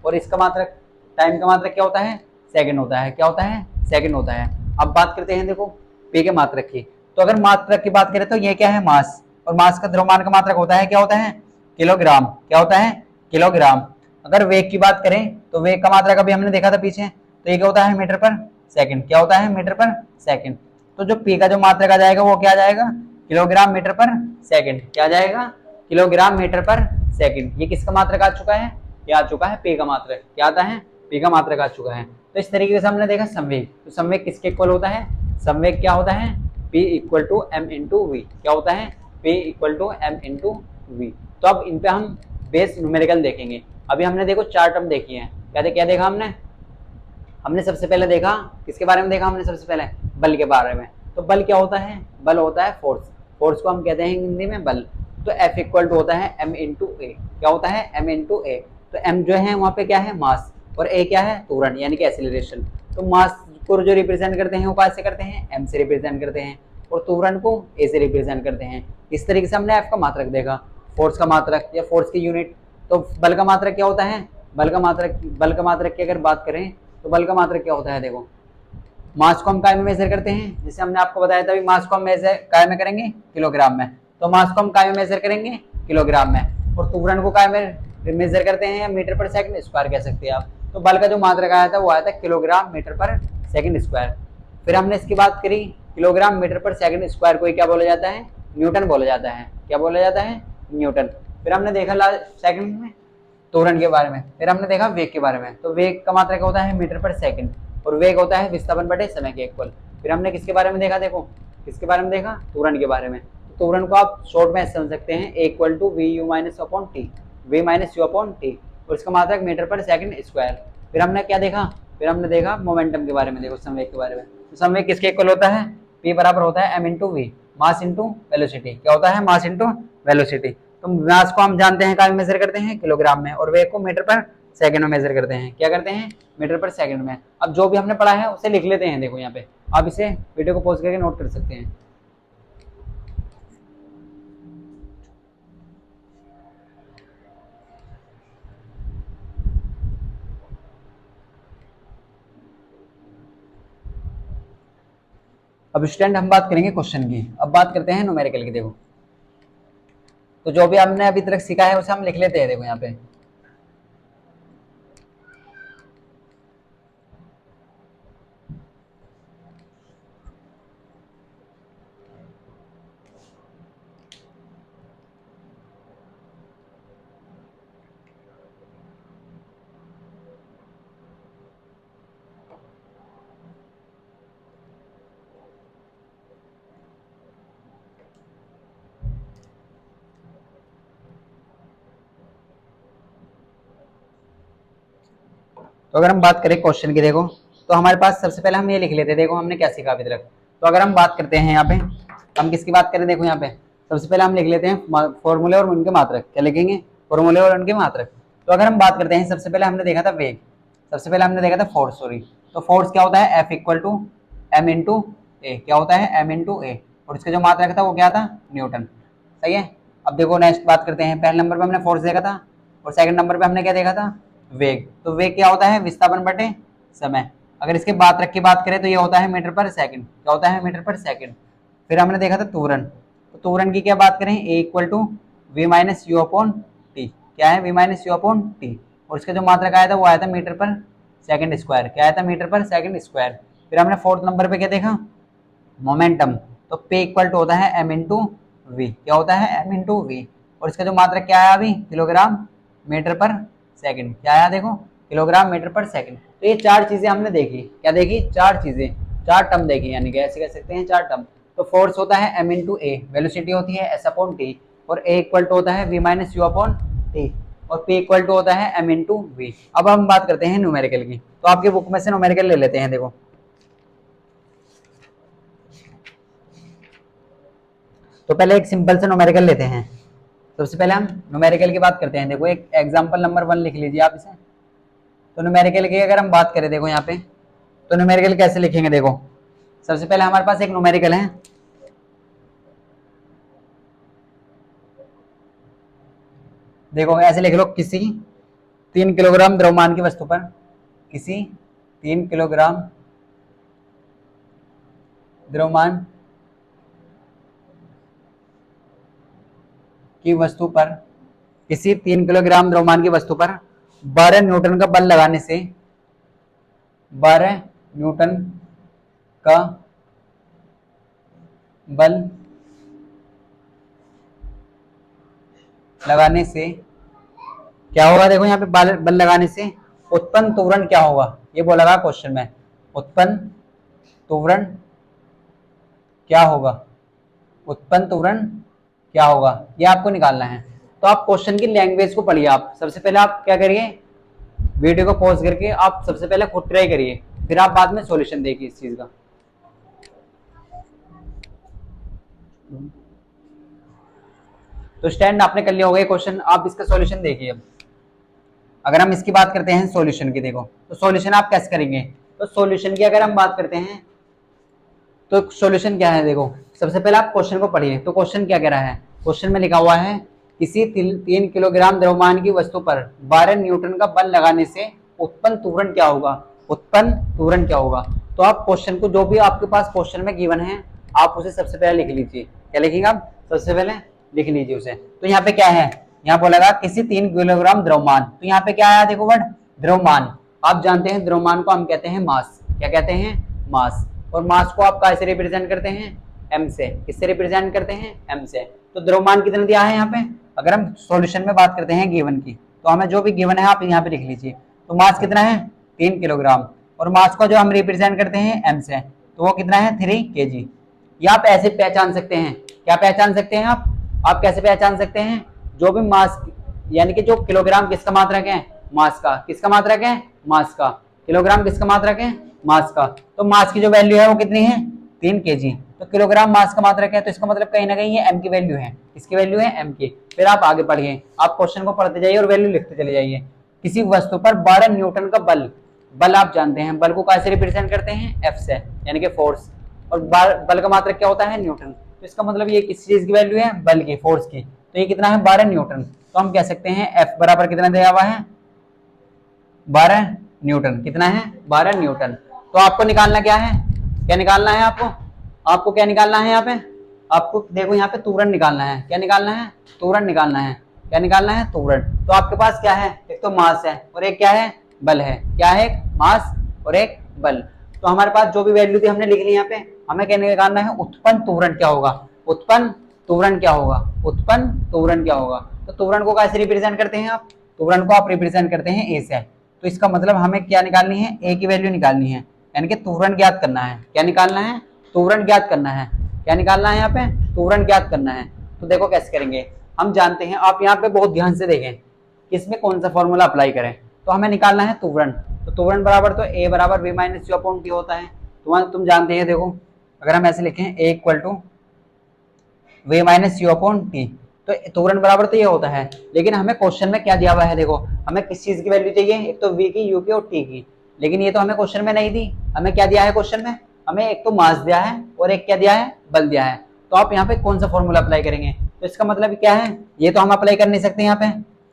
और इसका मात्रक, टाइम का मात्रक क्या होता है, सेकंड होता है। क्या होता है, सेकंड होता है। अब बात करते हैं देखो पी के मात्रक की। तो अगर मात्रक की बात करें तो ये क्या है, मास। और मास का द्रव्यमान का मात्रक होता है, क्या होता है, किलोग्राम। क्या होता है, किलोग्राम। अगर वेग की बात करें तो वेग का मात्रक अभी हमने देखा था पीछे, तो ये क्या होता है, मीटर पर सेकंड। क्या होता है, मीटर पर सेकंड। तो जो पी का जो मात्रक आ जाएगा वो क्या आ जाएगा, किलोग्राम मीटर पर सेकंड। क्या आ जाएगा, किलोग्राम मीटर पर सेकंड। ये किसका मात्रक आ चुका है, ये आ चुका है पी का मात्रक। क्या आता है, पी का मात्रक आ चुका है। तो इस तरीके से हमने देखा संवेग। तो संवेग किसके इक्वल होता है, संवेग क्या होता है, P equal to M into V. क्या होता है, P equal to M into V. तो अब इन पे हम बेस न्यूमेरिकल देखेंगे। अभी हमने देखो चार टर्म देखी है। क्या देखा हमने सबसे पहले देखा किसके बारे में देखा, हमने सबसे पहले बल के बारे में। तो बल क्या होता है, बल होता है फोर्स। फोर्स को हम कहते हैं हिंदी में बल। तो F इक्वल टू होता है एम इंटू ए। क्या होता है, एम इंटू ए। तो एम जो है वहाँ पे क्या है, मास, और ए क्या है, त्वरण यानी कि एक्सीलरेशन। तो मास को जो रिप्रेजेंट करते हैं वो कैसे करते हैं, एम से रिप्रेजेंट करते हैं, और त्वरण को ए से रिप्रेजेंट करते हैं। इस तरीके से हमने एफ का मात्रक देखा, फोर्स का मात्रक या फोर्स की यूनिट। तो बल का मात्रक क्या होता है, बल का मात्रक की अगर बात करें तो बल का मात्रक क्या होता है, देखो मास को हम काय में मेजर करते हैं, जैसे हमने आपको बताया था मास को हम मेजर काय में करेंगे, किलोग्राम में। तो मास को हम काय में मेजर करेंगे, किलोग्राम में। और त्वरण को काय में मेजर करते हैं, या मीटर पर सेकंड स्क्वायर कह सकते हैं आप। तो बल का जो मात्रक आया था वो आया था किलोग्राम मीटर पर सेकंड स्क्वायर। फिर हमने इसकी बात करी किलोग्राम मीटर पर सेकंड स्क्वायर को क्या बोला जाता है, न्यूटन बोला जाता है। क्या बोला जाता है, न्यूटन। फिर हमने देखा सेकंड में त्वरण के बारे में, फिर हमने देखा वेग के बारे में। तो वेग का मात्रक होता है मीटर पर सेकंड और वेग होता है विस्थापन बटे समय के इक्वल। फिर हमने किसके बारे में देखा, देखो किसके बारे में देखा, त्वरण के बारे में। तो त्वरण को आप शॉर्ट में समझ सकते हैं equal to V U minus upon T, V minus U upon T, और इसका मात्रक मीटर पर सेकंड स्क्वायर। फिर हमने क्या देखा, फिर हमने देखा मोमेंटम के बारे में, देखो संवेग के बारे में। तो संवेग किसके इक्वल होता है, पी बराबर होता है M into V, mass into velocity. क्या होता है, मास इंटू वेलोसिटी। तो मास को हम जानते हैं, कहाँ मेजर करते हैं, किलोग्राम में, और वेग को मीटर पर सेकंड में मेजर करते हैं। क्या करते हैं, मीटर पर सेकंड में। अब जो भी हमने पढ़ा है उसे लिख लेते हैं। देखो यहाँ पे आप इसे वीडियो को पॉज करके नोट कर सकते हैं। अब स्टूडेंट हम बात करेंगे क्वेश्चन की। अब बात करते हैं न्यूमेरिकल की। देखो तो जो भी हमने अभी तक सीखा है उसे हम लिख लेते हैं। देखो यहाँ पे तो अगर हम बात करें क्वेश्चन की, देखो तो हमारे पास सबसे पहले हम ये लिख लेते हैं। देखो हमने क्या सीखा अभी तक। तो अगर हम बात करते हैं यहाँ पे, हम किसकी बात करें, देखो यहाँ पे सबसे पहले हम लिख लेते हैं फॉर्मूले और उनके मात्रक। क्या लिखेंगे, फॉर्मूले और उनके मात्रक। तो अगर हम बात करते हैं, सबसे पहले हमने देखा था वेग, सबसे पहले हमने देखा था फोर्स, सॉरी। तो फोर्स क्या होता है, F equal to M into A. क्या होता है, एम इंटू ए, और इसका जो मात्रक था वो क्या था, न्यूटन। सही है। अब देखो नेक्स्ट बात करते हैं। पहले नंबर पे हमने फोर्स देखा था और सेकंड नंबर पे हमने क्या देखा था, वेग। तो वेग क्या होता है, विस्थापन बटे समय। अगर इसके मात्रक की बात करें तो ये होता है मीटर पर सेकंड। क्या होता है, मीटर पर सेकंड। फिर हमने देखा था त्वरण। तो त्वरण की क्या बात करें, A equal to V minus U upon T. क्या है, V minus U upon T, और इसका जो मात्रक आया था वो आया था मीटर पर सेकंड स्क्वायर। क्या आया था, मीटर पर सेकंड स्क्वायर। फिर हमने फोर्थ नंबर पे क्या देखा, मोमेंटम। तो पे इक्वल टू होता है एम इंटू वी। क्या होता है, एम इंटू वी, और इसका जो मात्रक क्या आया अभी, किलोग्राम मीटर पर सेकंड। क्या आया, देखो किलोग्राम मीटर पर सेकंड। तो ये चार चीजें हमने देखी। क्या देखी, चार चीजें, चार टर्म देखी, यानी कि ऐसे कह सकते हैं चार टर्म। तो फोर्स होता है एम इंटू ए, वेलोसिटी होती है एस अपॉन टी, और ए इक्वल टू होता है V minus U upon T, और पी इक्वल टू होता है एम इंटू वी। अब हम बात करते हैं न्यूमेरिकल की। तो आपकी बुक में से न्यूमेरिकल ले लेते हैं। देखो तो पहले एक सिंपल से न्यूमेरिकल लेते हैं। सबसे पहले हम न्यूमेरिकल की बात करते हैं। देखो एक एग्जांपल नंबर 1 लिख लीजिए आप इसे। तो न्यूमेरिकल की अगर हम बात करें, देखो यहाँ पे तो न्यूमेरिकल कैसे लिखेंगे, देखो सबसे पहले हमारे पास एक न्यूमेरिकल है। देखो ऐसे लिख लो, किसी 3 किलोग्राम द्रव्यमान की वस्तु पर, किसी 3 किलोग्राम द्रव्यमान की वस्तु पर, किसी 3 किलोग्राम द्रव्यमान की वस्तु पर 12 न्यूटन का बल लगाने से, 12 न्यूटन का बल लगाने से क्या होगा, देखो यहाँ पे बल लगाने से उत्पन्न त्वरण क्या होगा, ये बोला रहा क्वेश्चन में। उत्पन्न त्वरण क्या होगा, उत्पन्न त्वरण क्या होगा, ये आपको निकालना है। तो आप क्वेश्चन की लैंग्वेज को पढ़िए। आप सबसे पहले आप क्या करिए, वीडियो को पॉज करके आप सबसे पहले खुद ट्राई करिए, फिर आप बाद में सॉल्यूशन देखिए इस चीज का। तो स्टैंड आपने कर लिया होगा ये क्वेश्चन, आप इसका सॉल्यूशन देखिए। अब अगर हम इसकी बात करते हैं सॉल्यूशन की, देखो तो सॉल्यूशन आप कैसे करेंगे। तो सॉल्यूशन की अगर हम बात करते हैं तो सॉल्यूशन क्या है, देखो सबसे पहले आप क्वेश्चन को पढ़िए। तो क्वेश्चन क्या कह रहा है, क्वेश्चन में लिखा हुआ है किसी 3 किलोग्राम द्रव्यमान की वस्तु पर 12 न्यूटन का बल लगाने से उत्पन्न त्वरण क्या होगा, उत्पन्न त्वरण क्या होगा। तो आप क्वेश्चन को, जो भी आपके पास क्वेश्चन में गिवन है, आप उसे सबसे पहले लिख लीजिए। क्या लिखेंगे आप, सबसे पहले लिख लीजिए उसे। तो यहाँ पे क्या है, यहाँ बोलेगा किसी 3 किलोग्राम द्रव्यमान। तो यहाँ पे क्या आया, देखो वर्ड द्रव्यमान। आप जानते हैं द्रव्यमान को हम कहते हैं मास। क्या कहते हैं, मास। और मास को आप कैसे रिप्रेजेंट करते हैं, m से। किससे रिप्रेजेंट करते हैं, m से। तो द्रव्यमान कितना दिया है यहाँ पे, अगर हम सॉल्यूशन में बात करते हैं गिवन की, तो हमें जो भी गिवन है आप यहाँ पे लिख लीजिए। तो मास कितना है 3 किलोग्राम, और मास को जो हम रिप्रेजेंट करते हैं m से, तो वो कितना है 3 kg। ये आप ऐसे पहचान सकते हैं, क्या पहचान सकते हैं आप कैसे पहचान सकते हैं, जो भी मास यानी कि जो किलोग्राम किसका मात्रक है, मास का। किसका मात्रक है, मास का। किलोग्राम किसका मात्रक है, मास का। तो मास की जो वैल्यू है वो कितनी है 3 kg। तो किलोग्राम मास का मात्रक है, तो इसका मतलब कहीं ना कहीं ये m की वैल्यू है। इसकी वैल्यू है m की। फिर आप आगे पढ़िए, आप क्वेश्चन को पढ़ते जाइए और वैल्यू लिखते चले जाइए। किसी वस्तु पर 12 न्यूटन का बल आप जानते हैं, बल को कैसे रिप्रेजेंट करते हैं, F से, यानी कि फोर्स। और बल का मात्रक क्या होता है, न्यूटन। तो इसका मतलब ये किस चीज की वैल्यू है, बल की, फोर्स की। तो ये कितना है 12 न्यूटन। तो हम कह सकते हैं F बराबर कितना दिया हुआ है, 12 न्यूटन। कितना है, 12 न्यूटन। तो आपको निकालना क्या है, क्या निकालना है आपको क्या निकालना है यहाँ पे, आपको देखो यहाँ पे त्वरण निकालना है। क्या निकालना है, त्वरण निकालना है। क्या निकालना है, त्वरण। तो आपके पास क्या है, एक तो मास है और एक क्या है, बल है। क्या है, मास और एक बल। तो हमारे पास जो भी वैल्यू थी हमने लिख ली यहाँ पे। हमें क्या निकालना है, उत्पन्न त्वरण क्या होगा, उत्पन्न त्वरण क्या होगा, उत्पन्न त्वरण क्या होगा। तो त्वरण को कैसे रिप्रेजेंट करते हैं आप, त्वरण को आप रिप्रेजेंट करते हैं ए से। तो इसका मतलब हमें क्या निकालनी है, ए की वैल्यू निकालनी है, यानी कि त्वरण ज्ञात करना है। क्या निकालना है, त्वरण ज्ञात करना है। क्या निकालना है यहाँ पे, त्वरण ज्ञात करना है। तो देखो कैसे करेंगे, हम जानते हैं, आप यहाँ पे बहुत ध्यान से देखें किसमें कौन सा फॉर्मूला अप्लाई करें। तो हमें निकालना है त्वरण। तो त्वरण बराबर तो ए बराबर v minus U upon T होता है। तुम जानते हैं, देखो अगर हम ऐसे लिखें A equal to v minus U upon T, तो त्वरण बराबर तो ये होता है। लेकिन हमें क्वेश्चन में क्या दिया हुआ है, देखो हमें किस चीज की वैल्यू चाहिए, एक तो v की, u की और t की। लेकिन ये तो हमें क्वेश्चन में नहीं दी। हमें क्या दिया है क्वेश्चन में, हमें एक तो मास दिया है और एक क्या दिया है, बल दिया है। तो आप यहाँ पे कौन सा फॉर्मूला अप्लाई करेंगे, तो इसका मतलब क्या है, ये तो हम अप्लाई कर नहीं सकते यहाँ पे,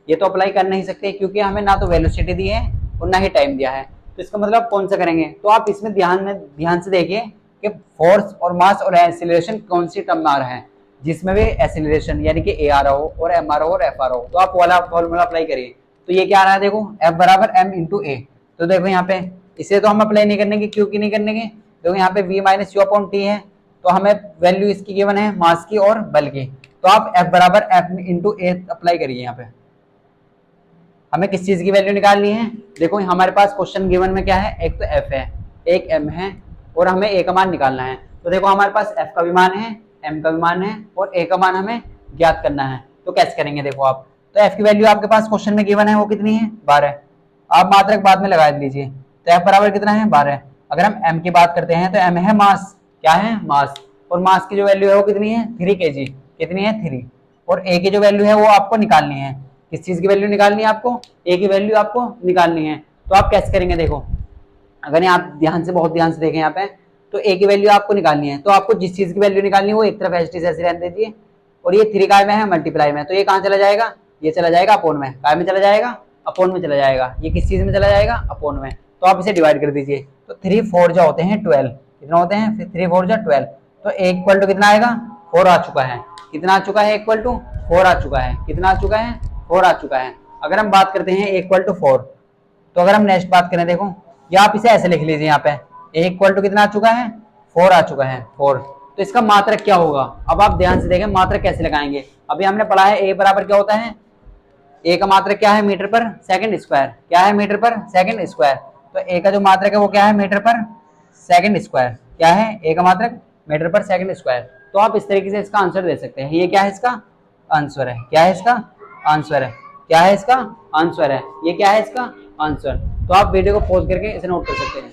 ये तो अप्लाई कर नहीं सकते क्योंकि हमें ना तो वेलोसिटी दी है और ना ही टाइम दिया है। तो इसका मतलब कौन सा करेंगे, तो आप इसमें ध्यान से देखिए कि फोर्स और मास और एक्सीलरेशन कौन सी टर्म में आ रहा है, जिसमें भी एक्सीलरेशन यानी कि ए आ रहा हो और एम आ रहा हो और एफ आ रहा हो, तो आप वाला फॉर्मूला अप्लाई करिए। तो ये क्या आ रहा है, देखो एफ बराबर एम इंटू ए। तो देखो यहाँ पे इसे तो हम अप्लाई नहीं करने की, क्योंकि नहीं करने की, देखो यहाँ पे V minus U upon T है, तो हमें वैल्यू इसकी गिवन है मास की और बल की। तो आप एफ बराबर एफ इंटू ए अप्लाई करिए। यहाँ पे हमें किस चीज की वैल्यू निकालनी है, देखो हमारे पास क्वेश्चन गिवन में क्या है, एक तो एफ है, एक एम है और हमें ए का मान निकालना है। तो देखो हमारे पास एफ का भी मान है, एम का भी मान है और ए का मान हमें ज्ञात करना है। तो कैसे करेंगे, देखो आप, तो एफ की वैल्यू आपके पास क्वेश्चन में गिवन है, वो कितनी है 12। आप मात्रक बाद में लगा दीजिए। तो एफ बराबर कितना है 12। अगर हम एम की बात करते हैं तो एम है मास, क्या है मास, और मास की जो वैल्यू है वो कितनी है 3 kg। कितनी है 3। और ए की जो वैल्यू है वो आपको निकालनी है, किस चीज की वैल्यू निकालनी है आपको, ए की वैल्यू आपको निकालनी है। तो आप कैसे करेंगे, देखो अगर आप ध्यान से, बहुत ध्यान से देखें यहाँ पे, तो ए की वैल्यू आपको निकालनी है। तो आपको जिस चीज की वैल्यू निकालनी है वो एक तरफ एच ऐसे रहने दीजिए, और ये 3 काय में है मल्टीप्लाई में, तो ये कहाँ चला जाएगा, ये चला जाएगा अपोन में। काय में चला जाएगा, अपोन में चला जाएगा। ये किस चीज में चला जाएगा, अपोन में। तो आप इसे डिवाइड कर दीजिए। तो 3 4 जो होते हैं 12, कितना होते हैं, फिर 3 4 जो 12। तो ए इक्वल टू कितना आएगा, 4 आ चुका है। कितना आ चुका है, इक्वल टू 4 आ चुका है। कितना आ चुका है, 4 आ चुका है। अगर हम बात करते हैं इक्वल टू 4, तो अगर हम नेक्स्ट बात करें, देखो या आप इसे ऐसे लिख लीजिए, यहाँ पे ए इक्वल टू कितना आ चुका है, 4 आ चुका है 4। तो इसका मात्रक क्या होगा, अब आप ध्यान से देखें मात्रक कैसे लगाएंगे। अभी हमने पढ़ा है ए बराबर क्या होता है, ए का मात्रक क्या है मीटर पर सेकंड स्क्वायर। क्या है, मीटर पर सेकंड स्क्वायर। तो ए का जो मात्रक है वो क्या है, मीटर पर सेकंड स्क्वायर। क्या है, ए का मात्रक मीटर पर सेकंड स्क्वायर। तो आप इस तरीके से इसका आंसर दे सकते हैं। ये क्या है, इसका आंसर है। क्या है, इसका आंसर है। क्या है, इसका आंसर है। ये क्या है, इसका आंसर। तो आप वीडियो को पॉज करके इसे नोट कर सकते हैं।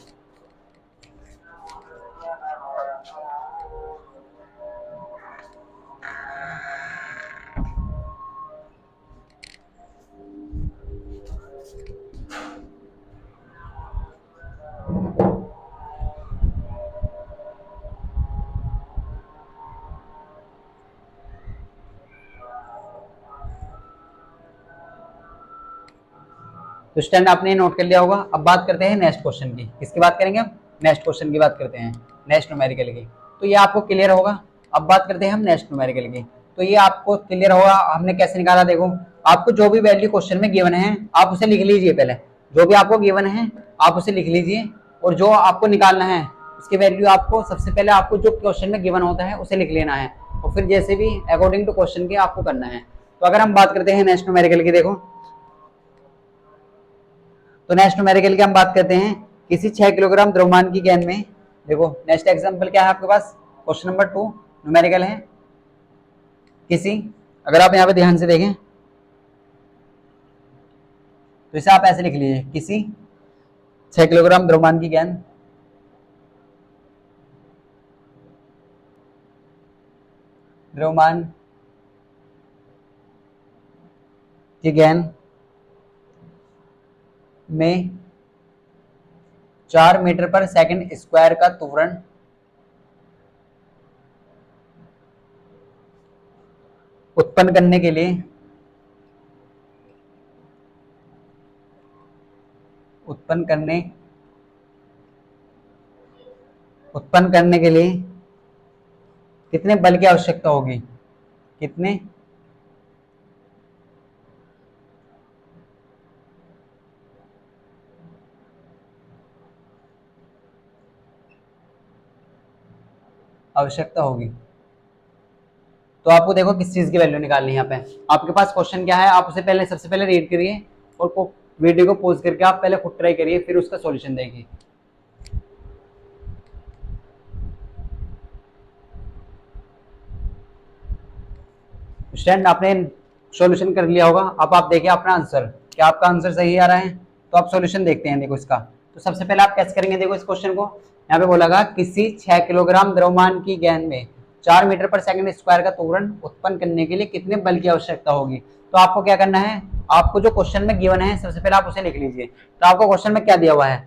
तो स्टैंड आपने नोट कर लिया होगा। अब बात करते हैं नेक्स्ट क्वेश्चन की। किसकी बात करेंगे हम, नेक्स्ट क्वेश्चन की बात करते हैं, नेक्स्ट न्यूमेरिकल की। तो ये आपको क्लियर होगा। अब बात करते हैं हम नेक्स्ट न्यूमेरिकल की। तो ये आपको क्लियर होगा हमने कैसे निकाला। देखो आपको जो भी वैल्यू क्वेश्चन में गिवन है आप उसे लिख लीजिए। पहले जो भी आपको गिवन है आप उसे लिख लीजिए, और जो आपको निकालना है उसकी वैल्यू आपको सबसे पहले आपको जो क्वेश्चन में गिवन होता है उसे लिख लेना है और फिर जैसे भी अकॉर्डिंग टू क्वेश्चन के आपको करना है। तो अगर हम बात करते हैं नेक्स्ट न्यूमेरिकल की, देखो तो नेक्स्ट न्यूमेरिकल की हम बात करते हैं किसी 6 किलोग्राम द्रव्यमान की गेंद में, देखो नेक्स्ट एग्जांपल क्या है आपके पास, क्वेश्चन नंबर 2 न्यूमेरिकल है किसी, अगर आप यहाँ पे ध्यान से देखें तो इसे आप ऐसे लिख लीजिए, किसी 6 किलोग्राम द्रव्यमान की गेंद में 4 मीटर पर सेकंड स्क्वायर का त्वरण उत्पन्न करने के लिए कितने बल की आवश्यकता होगी, कितने आवश्यकता होगी। तो आपको देखो किस चीज की वैल्यू निकालनी है। यहाँ पे आपके पास क्वेश्चन क्या है, आप उसे पहले सबसे पहले रीड करिए और वीडियो को पॉज करके आप पहले खुद ट्राई करिए, फिर उसका सॉल्यूशन देखिए। स्टूडेंट आपने सॉल्यूशन कर लिया होगा, अब आप देखिए अपना आंसर, क्या आपका आंसर सही आ रहा है? तो आप सॉल्यूशन देखते हैं, देखो इसका। तो सबसे पहले आप कैसे करेंगे, देखो इस क्वेश्चन को यहाँ पे बोला किसी 6 किलोग्राम द्रव्यमान की गेंद में 4 मीटर पर सेकंड स्क्वायर का त्वरण उत्पन्न करने के लिए कितने बल की आवश्यकता होगी। तो आपको क्या करना है, आपको जो क्वेश्चन में गिवन है सबसे पहले आप उसे लिख लीजिए। तो आपको क्वेश्चन में क्या दिया हुआ है,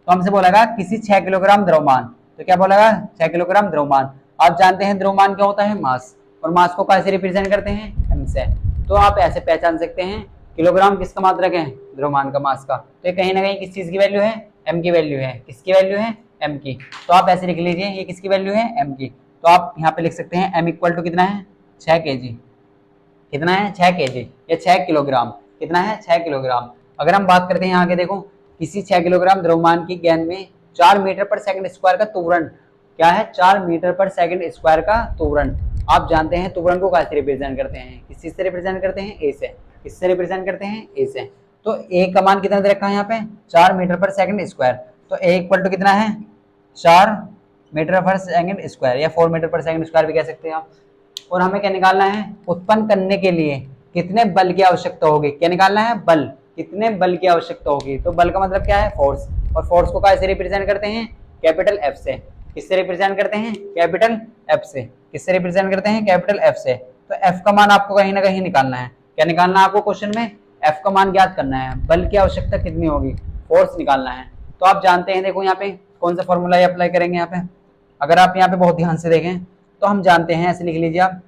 तो हमसे बोला किसी 6 किलोग्राम द्रव्यमान, तो क्या बोला 6 किलोग्राम द्रव्यमान। आप जानते हैं द्रव्यमान क्या होता है, मास, और मास को कैसे रिप्रेजेंट करते हैं, एम से। तो आप ऐसे पहचान सकते हैं किलोग्राम किसका मात्रक है, द्रव्यमान का, मास का। तो कहीं ना कहीं किस चीज की वैल्यू है, एम की वैल्यू है, किसकी वैल्यू है, एम की। तो आप ऐसे लिख लीजिए ये किसकी वैल्यू है, एम की। तो आप यहाँ पे लिख सकते हैं एम इक्वल टू कितना है, 6 kg, कितना है 6 kg या 6 किलोग्राम, कितना है 6 किलोग्राम। अगर हम बात करते हैं यहाँ के, देखो किसी 6 किलोग्राम द्रव्यमान की गेंद में 4 मीटर पर सेकंड स्क्वायर का त्वरण, क्या है 4 मीटर पर सेकंड स्क्वायर का त्वरण। आप जानते हैं त्वरण को कैसे रिप्रेजेंट करते हैं, किस चीज से रिप्रेजेंट करते हैं, ए से। किससे रिप्रेजेंट करते हैं, ए से। तो ए का मान कितना दे रखा है यहाँ पे, 4 मीटर पर सेकंड स्क्वायर। तो ए इक्वल टू कितना है, 4 मीटर पर सेकंड स्क्वायर या 4 मीटर पर सेकंड स्क्वायर भी कह सकते हैं आप। और हमें क्या निकालना है, उत्पन्न करने के लिए कितने बल की आवश्यकता होगी, क्या निकालना है, बल, कितने बल की आवश्यकता होगी। तो बल का मतलब क्या है, फोर्स, और फोर्स को कैसे रिप्रेजेंट करते हैं, कैपिटल एफ से। किससे रिप्रेजेंट करते हैं, कैपिटल एफ से। किससे रिप्रेजेंट करते हैं, कैपिटल एफ से। तो एफ का मान आपको कहीं ना कहीं निकालना है, क्या निकालना है आपको क्वेश्चन में, एफ का मान ज्ञात करना है, बल की आवश्यकता कितनी होगी, फोर्स निकालना है। तो आप जानते हैं, देखो यहाँ पे कौन सा फॉर्मूला अप्लाई करेंगे यहाँ पे, अगर आप यहाँ पे बहुत ध्यान से देखें तो हम जानते हैं, ऐसे लिख लीजिए आप,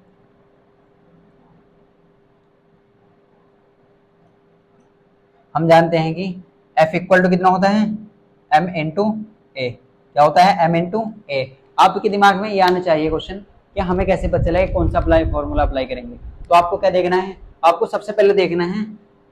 हम जानते हैं कि F इक्वल टू कितना होता है, m इंटू ए। क्या होता है, m इंटू ए। आपके दिमाग में ये आना चाहिए क्वेश्चन कि हमें कैसे पता चलेगा कौन सा फॉर्मूला अप्लाई करेंगे। तो आपको क्या देखना है, आपको सबसे पहले देखना है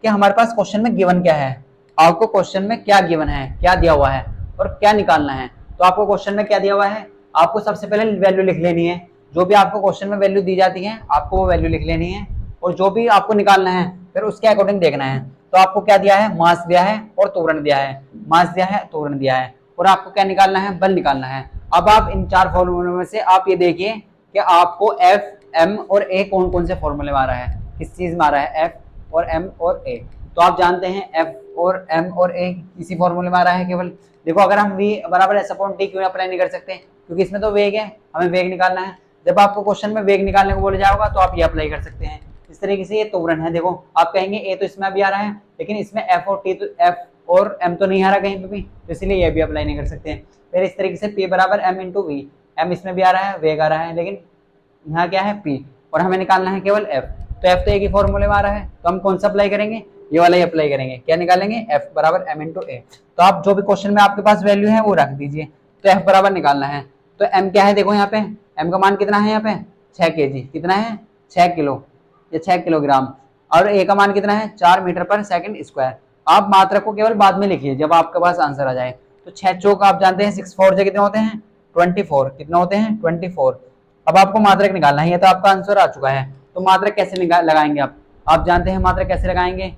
कि हमारे पास क्वेश्चन में गिवन क्या है, आपको क्वेश्चन में क्या गिवन है, क्या दिया हुआ है और क्या निकालना है। तो आपको क्वेश्चन में क्या दिया हुआ है, आपको सबसे पहले वैल्यू लिख लेनी है, जो भी आपको क्वेश्चन में वैल्यू दी जाती है आपको वो वैल्यू लिख लेनी है, और जो भी आपको निकालना है फिर उसके अकॉर्डिंग देखना है। तो आपको क्या दिया है, मास दिया है और त्वरण दिया है, मास दिया है, त्वरण दिया है, और आपको क्या निकालना है, बल निकालना है। अब आप इन 4 फॉर्मूलों में से आप ये देखिए कि आपको एफ, एम और ए कौन कौन से फॉर्मूले में आ रहा है, किस चीज में आ रहा है, एफ और एम और ए। तो आप जानते हैं एफ और एम और ए इसी फॉर्मूले में आ रहा है केवल। देखो अगर हम v बराबर एस अपॉन टी क्यों अप्लाई नहीं कर सकते, क्योंकि इसमें तो वेग है, हमें वेग निकालना है। जब आपको क्वेश्चन में वेग निकालने को बोला जाएगा तो आप ये अप्लाई कर सकते हैं। इस तरीके से ये त्वरण है, देखो आप कहेंगे ए तो इसमें भी आ रहा है, लेकिन इसमें एफ और टी तो एफ और एम तो नहीं आ रहा कहीं पे भी, तो इसलिए ये भी अप्लाई नहीं कर सकते हैं। फिर इस तरीके से पी बराबर एम इंटू वी, एम इसमें भी आ रहा है, वेग आ रहा है, लेकिन यहाँ क्या है पी, और हमें निकालना है केवल एफ। तो एफ तो एक ही फॉर्मूले में आ रहा है, तो हम कौन सा अप्लाई करेंगे, ये वाला ही अप्लाई करेंगे। क्या निकालेंगे, एफ बराबर एम इंटू ए। तो आप जो भी क्वेश्चन में आपके पास वैल्यू है वो रख दीजिए। तो एफ बराबर निकालना है, तो एम क्या है, देखो यहाँ पे एम का मान कितना है, यहाँ पे 6 kg, कितना है 6 किलो या 6 किलोग्राम, और ए का मान कितना है 4 मीटर पर सेकंड स्क्वायर। आप मात्रक को केवल बाद में लिखिए जब आपके पास आंसर आ जाए। तो 6 चौक आप जानते हैं 6 4 से कितने होते हैं 24, कितना होते हैं 24। अब आपको मात्रक निकालना है, ये तो आपका आंसर आ चुका है। तो मात्रक कैसे लगाएंगे आप जानते हैं मात्रक कैसे लगाएंगे।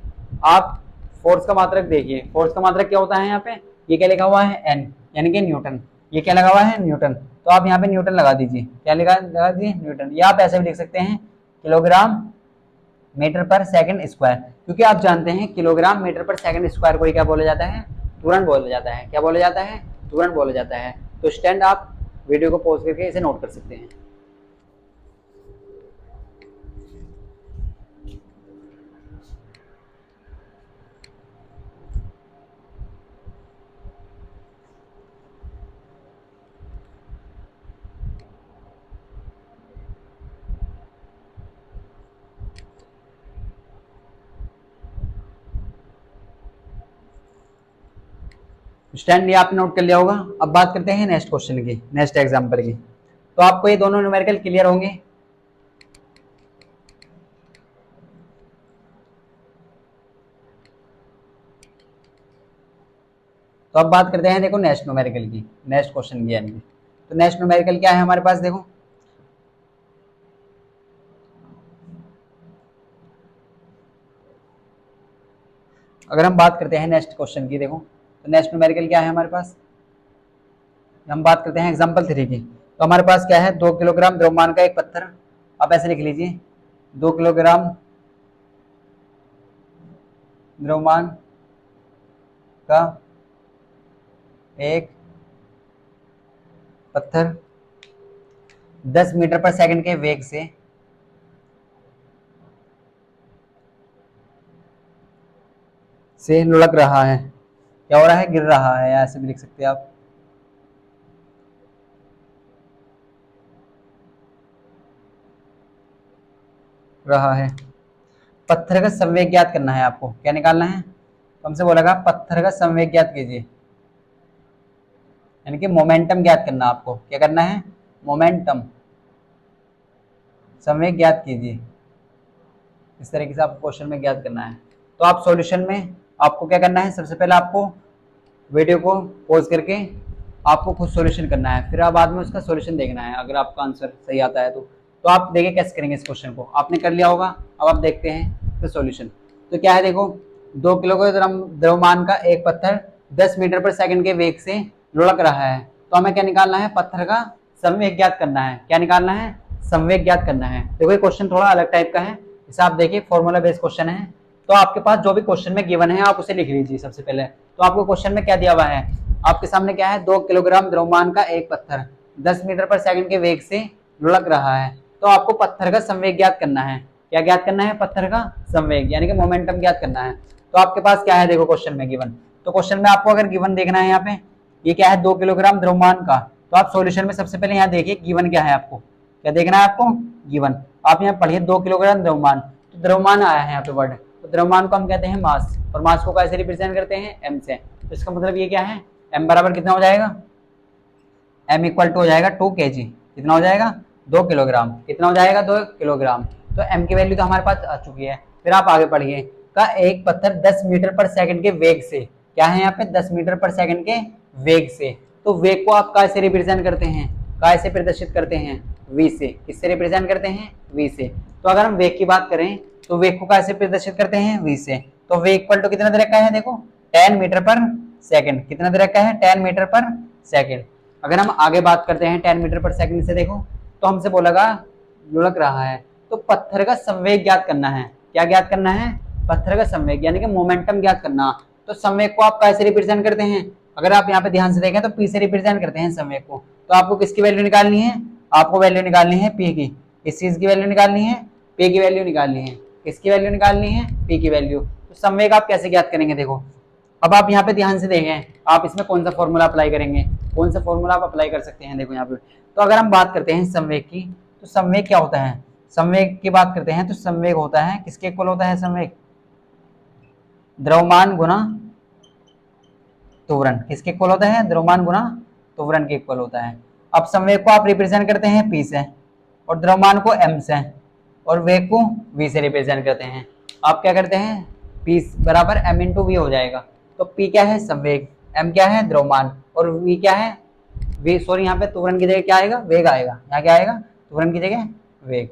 आप फोर्स का मात्रक देखिए, फोर्स का मात्रक क्या होता है यहाँ पे, ये क्या लिखा हुआ है एन, यानी कि न्यूटन। ये क्या लगा हुआ है न्यूटन, तो आप यहाँ पे न्यूटन लगा दीजिए। क्या लगा दीजिए न्यूटन, या आप ऐसे भी लिख सकते हैं किलोग्राम मीटर पर सेकंड स्क्वायर, क्योंकि आप जानते हैं किलोग्राम मीटर पर सेकंड स्क्वायर को क्या बोला जाता है, तुरंत बोला जाता है। क्या बोला जाता है, तुरंत बोला जाता है। तो स्टैंड आप वीडियो को पॉज करके इसे नोट कर सकते हैं। स्टैंड ये आपने नोट कर लिया होगा। अब बात करते हैं नेक्स्ट क्वेश्चन की, नेक्स्ट एग्जांपल की। तो आपको ये दोनों न्यूमेरिकल क्लियर होंगे। तो अब बात करते हैं देखो नेक्स्ट न्यूमेरिकल की, नेक्स्ट क्वेश्चन की यानी। तो नेक्स्ट न्यूमेरिकल क्या है हमारे पास, देखो अगर हम बात करते हैं नेक्स्ट क्वेश्चन की, देखो तो नेक्स्ट न्यूमेरिकल क्या है हमारे पास, हम बात करते हैं एग्जांपल 3 की। तो हमारे पास क्या है, 2 किलोग्राम द्रव्यमान का एक पत्थर, आप ऐसे लिख लीजिए 2 किलोग्राम द्रव्यमान का एक पत्थर 10 मीटर पर सेकंड के वेग से लुढ़क रहा है। क्या हो रहा है, गिर रहा है, ऐसे भी लिख सकते हैं आप। रहा है, पत्थर का संवेग ज्ञात करना है आपको। क्या निकालना है, तो हमसे बोला पत्थर का संवेग ज्ञात कीजिए, यानी कि मोमेंटम ज्ञात करना आपको। क्या करना है, मोमेंटम संवेग ज्ञात कीजिए। इस तरीके से आपको क्वेश्चन में ज्ञात करना है। तो आप सॉल्यूशन में आपको क्या करना है, सबसे पहले आपको वीडियो को पॉज करके आपको खुद सॉल्यूशन करना है, फिर आप बाद में उसका सॉल्यूशन देखना है। अगर आपका आंसर सही आता है तो आप देखिए कैसे करेंगे इस क्वेश्चन को। आपने कर लिया होगा, अब आप देखते हैं तो सॉल्यूशन। तो क्या है, देखो 2 किलोग्राम द्रव्यमान का एक पत्थर 10 मीटर पर सेकंड के वेग से लुढ़क रहा है। तो हमें क्या निकालना है, पत्थर का संवेग ज्ञात करना है। क्या निकालना है, संवेग ज्ञात करना है। देखो ये क्वेश्चन थोड़ा अलग टाइप का है, इसे आप देखिए फॉर्मूला बेस्ड क्वेश्चन है। तो आपके पास जो भी क्वेश्चन में गिवन है आप उसे लिख लीजिए सबसे पहले। तो आपको क्वेश्चन में क्या दिया हुआ है, आपके सामने क्या है, 2 किलोग्राम द्रव्यमान का एक पत्थर 10 मीटर पर सेकंड के वेग से लुढ़क रहा है। तो आपको पत्थर का संवेग ज्ञात करना है। क्या ज्ञात करना है, पत्थर का संवेग यानी कि मोमेंटम ज्ञात करना है। तो आपके पास क्या है, देखो क्वेश्चन में गिवन। तो क्वेश्चन में आपको अगर गिवन देखना है, यहाँ पे ये क्या है 2 किलोग्राम द्रव्यमान का, तो आप सॉल्यूशन में सबसे पहले यहाँ देखिए गिवन क्या है, आपको क्या देखना है, आपको गिवन। आप यहाँ पढ़िए 2 किलोग्राम द्रव्यमान, तो द्रव्यमान आया है यहाँ पे वर्ड। तो द्रव्यमान को हम कहते हैं मास, और मास को कैसे रिप्रेजेंट करते हैं, एम से। तो इसका मतलब ये क्या है, एम बराबर कितना हो जाएगा, एम इक्वल टू हो जाएगा 2 kg। कितना हो जाएगा, 2 किलोग्राम। कितना हो जाएगा, 2 किलोग्राम। तो एम की वैल्यू तो हमारे पास आ चुकी है। फिर आप आगे पढ़िए, का एक पत्थर 10 मीटर पर सेकंड के वेग से, क्या है यहाँ पे 10 मीटर पर सेकंड के वेग से। तो वेग को आप कैसे रिप्रेजेंट करते हैं, कैसे प्रदर्शित करते हैं, वी से। किससे रिप्रेजेंट करते हैं, वी से। तो अगर हम वेग की बात करें तो वेग को कैसे प्रदर्शित करते हैं, वी से। तो वेग इक्वल टू कितना दे रखा है, देखो 10 मीटर पर सेकंड। कितना दे रखा है, 10 मीटर पर सेकंड। अगर हम आगे बात करते हैं 10 मीटर पर सेकंड से, देखो तो हमसे बोला लुढ़क रहा है, तो पत्थर का संवेग ज्ञात करना है। क्या ज्ञात करना है, पत्थर का संवेग यानी कि मोमेंटम ज्ञात करना। तो संवेग को आप कैसे रिप्रेजेंट करते हैं, अगर आप यहाँ पे ध्यान से देखें तो पी से रिप्रेजेंट करते हैं संवेग को। तो आपको किसकी वैल्यू निकालनी है, आपको वैल्यू निकालनी है पी की। किस चीज की वैल्यू निकालनी है, पी की वैल्यू निकालनी है। किसकी वैल्यू निकालनी है, पी की वैल्यू। तो संवेग आप कैसे ज्ञात करेंगे, देखो अब आप यहाँ पे ध्यान से देखें, आप इसमें कौन सा फॉर्मूला अप्लाई करेंगे, कौन सा फॉर्मूला आप अप्लाई कर सकते हैं, देखो यहाँ पे। तो अगर हम बात करते हैं संवेग की, तो संवेग क्या होता है, संवेग की बात करते हैं तो संवेग होता है किसके इक्वल होता है, संवेग द्रव्यमान गुना त्वरण। किसके इक्वल होता है, द्रव्यमान गुना त्वरण के इक्वल होता है। अब संवेग को आप रिप्रेजेंट करते हैं पी से, और द्रव्यमान को एम से, और वेग को वी से रिप्रेजेंट करते हैं। आप क्या करते हैं, पी बराबर एम इंटू वी हो जाएगा। तो पी क्या है, संवेग, एम क्या है, द्रव्यमान, और वी क्या है, वे सॉरी यहाँ पे त्वरण की जगह क्या आएगा, वेग आएगा। यहाँ क्या आएगा, त्वरण की जगह वेग,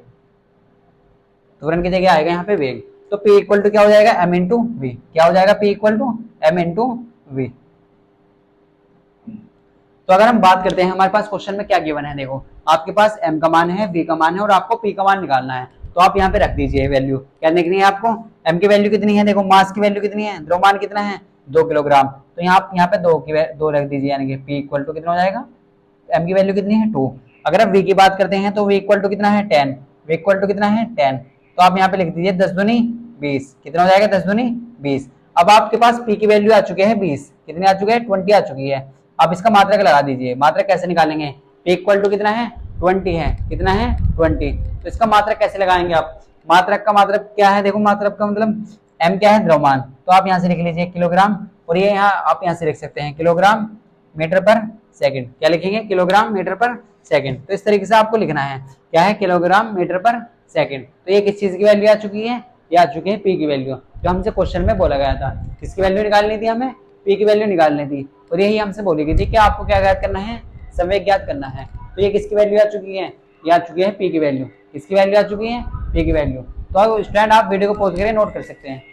त्वरण की जगह आएगा यहाँ पे वेग। तो P इक्वल टू क्या हो जाएगा, m इंटू वी। क्या हो जाएगा, P equal to m into V. तो अगर हम बात करते हैं, हमारे पास क्वेश्चन में क्या गिवन है, देखो आपके पास m का मान है, v का मान है और आपको P का मान निकालना है। तो आप यहाँ पे रख दीजिए वैल्यू, क्या देखनी है आपको, m की वैल्यू कितनी है, देखो मास की वैल्यू कितनी है, द्रव्यमान कितना है 2 किलोग्राम। तो यहाँ पे 2 रख दीजिए, यानी कि P इक्वल टू कितना हो जाएगा, m की वैल्यू कितनी है 2। अगर आप v की बात करते हैं तो v इक्वल टू कितना है 10, v इक्वल टू कितना है 10। तो आप यहाँ पे लिख दीजिए 10 दूनी 20, कितना हो जाएगा 10 दूनी 20। अब आपके पास p की वैल्यू आ चुकी है 20, कितनी आ चुकी है 20 आ चुकी है। आप इसका मात्रक लगा दीजिए, मात्रक कैसे निकालेंगे, p इक्वल टू कितना है 20 है, कितना है 20। तो इसका मात्रक कैसे लगाएंगे आप, मात्रक का मात्रक क्या है, देखो मात्रक का मतलब m क्या है, द्रव्यमान। तो आप यहाँ से लिख लीजिए किलोग्राम, और ये यहाँ आप यहाँ से लिख सकते हैं किलोग्राम मीटर पर सेकंड। क्या लिखेंगे, किलोग्राम मीटर पर सेकंड। तो इस तरीके से आपको लिखना है, क्या है, किलोग्राम मीटर पर सेकंड। तो ये किस चीज की वैल्यू आ चुकी है, ये आ चुकी है P की वैल्यू, जो हमसे क्वेश्चन में बोला गया था। किसकी वैल्यू निकालनी थी, हमें P की वैल्यू निकालनी थी, और यही हमसे बोली गई थी कि आपको क्या ज्ञात करना है, संवेग ज्ञात करना है। तो ये किसकी वैल्यू आ चुकी है, ये आ चुकी है P की वैल्यू। किसकी वैल्यू आ चुकी है, P की वैल्यू। तो स्टूडेंट आप वीडियो को पॉज करके नोट कर सकते हैं।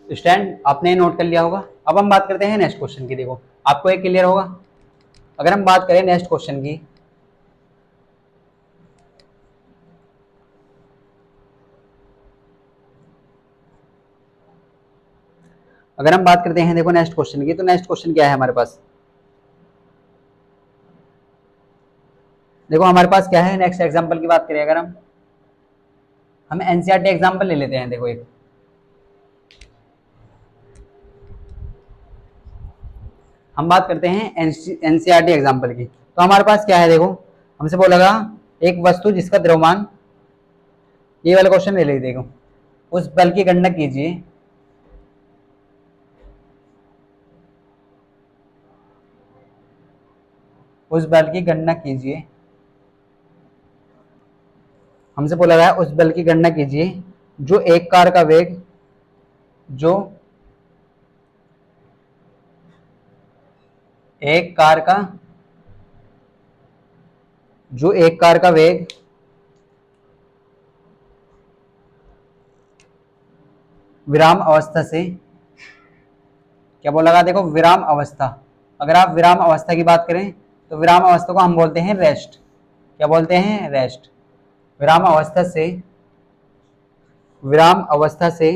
स्टैंड आपने नोट कर लिया होगा। अब हम बात करते हैं नेक्स्ट क्वेश्चन की। देखो आपको एक क्लियर होगा। अगर हम बात करें नेक्स्ट क्वेश्चन की, अगर हम बात करते हैं देखो नेक्स्ट क्वेश्चन की, तो नेक्स्ट क्वेश्चन क्या है हमारे पास, देखो हमारे पास क्या है, नेक्स्ट एग्जांपल की बात करें अगर हम एनसीईआरटी एग्जांपल ले लेते हैं। देखो एक हम बात करते हैं एनसीईआरटी एग्जांपल की। तो हमारे पास क्या है, देखो हमसे बोला एक वस्तु जिसका द्रव्यमान, ये वाला क्वेश्चन ले लीजिए। देखो उस बल की गणना कीजिए, उस बल की गणना कीजिए, हमसे बोला गया उस बल की गणना कीजिए जो एक कार का वेग, जो एक कार का, जो एक कार का वेग विराम अवस्था से, क्या बोला गया, देखो विराम अवस्था। अगर आप विराम अवस्था की बात करें तो विराम अवस्था को हम बोलते हैं रेस्ट। क्या बोलते हैं, रेस्ट। विराम अवस्था से, विराम अवस्था से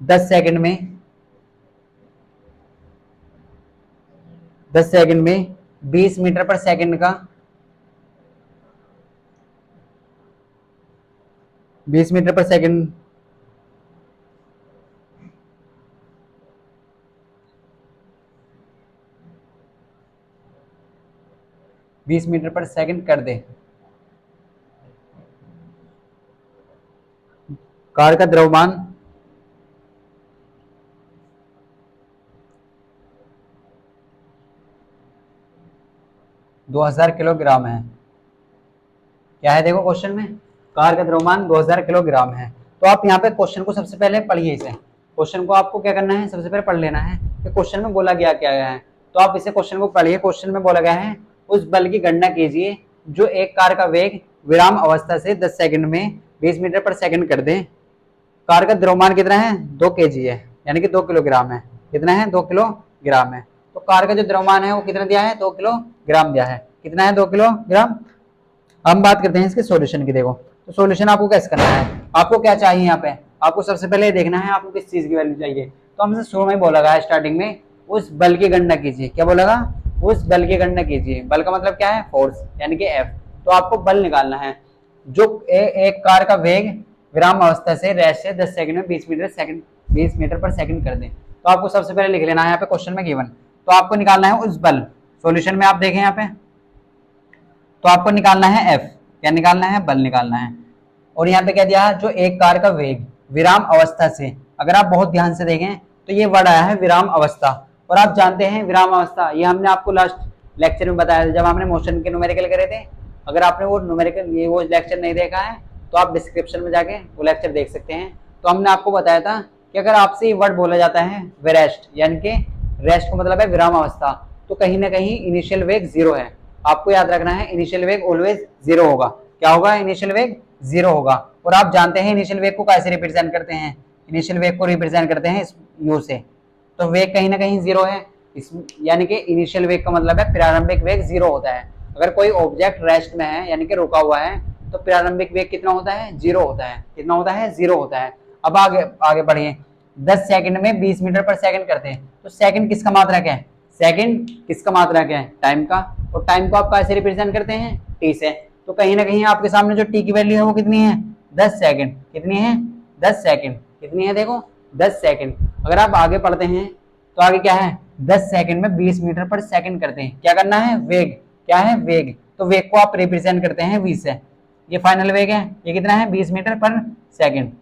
10 सेकंड में, 10 सेकंड में 20 मीटर पर सेकंड का, 20 मीटर पर सेकंड, 20 मीटर पर सेकंड कर दे। कार का द्रव्यमान 2000 किलोग्राम है। क्या है, देखो क्वेश्चन में कार का द्रव्यमान 2000 किलोग्राम है। तो आप यहाँ पे क्वेश्चन को सबसे पहले पढ़िए। इसे क्वेश्चन को आपको क्या करना है, सबसे पहले पढ़ लेना है कि क्वेश्चन में बोला गया क्या है। तो आप इसे क्वेश्चन को पढ़िए। क्वेश्चन में बोला गया है उस बल की गणना कीजिए जो एक कार का वेग विराम अवस्था से 10 सेकंड में 20 मीटर पर सेकंड कर दे। कार का द्रव्यमान कितना है, 2 kg है, यानी कि 2 किलोग्राम है। कितना है, 2 किलोग्राम है। तो कार का जो द्रव्यमान है वो कितना दिया है, 2 किलोग्राम दिया है। कितना है, 2 किलोग्राम। हम बात करते हैं इसके सॉल्यूशन की। देखो तो सॉल्यूशन आपको कैसे करना है, आपको क्या चाहिए यहाँ पे, आपको सबसे पहले देखना है आपको किस चीज की वैल्यू चाहिए। तो हमसे शुरू में बोला गया स्टार्टिंग में उस बल की गणना कीजिए। क्या बोला गया, उस बल की गणना कीजिए। बल का मतलब क्या है, फोर्स, यानी कि F। तो आपको बल निकालना है जो एक कार का वेग विराम अवस्था से रेस्ट से 10 सेकंड में 20 मीटर पर सेकंड कर दें। तो आपको सबसे पहले लिख लेना है यहाँ पे क्वेश्चन में गिवन, तो आपको निकालना है उस बल। सॉल्यूशन में आप देखें यहाँ पे, तो आपको निकालना है एफ, क्या निकालना है, बल निकालना है। और यहाँ पे क्या दिया है, जो एक कार का वेग विराम अवस्था से, अगर आप बहुत ध्यान से देखें तो ये वर्ड आया है विराम अवस्था। और आप जानते हैं विराम अवस्था, ये हमने आपको लास्ट लेक्चर में बताया था जब हमने मोशन के न्यूमेरिकल करे थे। अगर आपने वो न्यूमेरिकल ये वो लेक्चर नहीं देखा है तो आप डिस्क्रिप्शन में जाके वो लेक्चर देख सकते हैं। तो हमने आपको बताया था कि अगर आपसे ये वर्ड बोला जाता है रेस्ट, यानी कि रेस्ट का मतलब है विराम अवस्था, तो कहीं ना कहीं इनिशियल वेग जीरो है। आपको याद रखना है इनिशियल वेग ऑलवेज जीरो होगा। क्या होगा, इनिशियल वेग जीरो होगा। और आप जानते हैं इनिशियल वेग को कैसे रिप्रेजेंट करते हैं, इनिशियल वेग को रिप्रेजेंट करते हैं इस यू से। तो वेग कहीं ना कहीं जीरो है, इस यानी कि इनिशियल वेग का मतलब है प्रारंभिक वेग जीरो होता है। अगर कोई ऑब्जेक्ट रेस्ट में है यानी कि रुका हुआ है तो प्रारंभिक वेग कितना होता है, जीरो होता है। कितना होता है, जीरो होता है। अब आगे बढ़िए, 10 सेकंड में 20 मीटर पर सेकंड करते हैं, तो सेकंड किसका मात्रक है, सेकंड किसका मात्रक है, टाइम का। और टाइम को आप कैसे रिप्रेजेंट करते हैं, टी से। तो कहीं ना कहीं आपके सामने जो टी की वैल्यू है वो कितनी है, 10 सेकंड। कितनी है, 10 सेकंड। कितनी है, देखो 10 सेकंड। अगर आप आगे पढ़ते हैं तो आगे क्या है, 10 सेकंड में 20 मीटर पर सेकंड करते हैं। क्या करना है, वेग। क्या है, वेग। तो वेग को आप रिप्रेजेंट करते हैं v से। ये फाइनल वेग है, ये कितना है, 20 मीटर पर सेकंड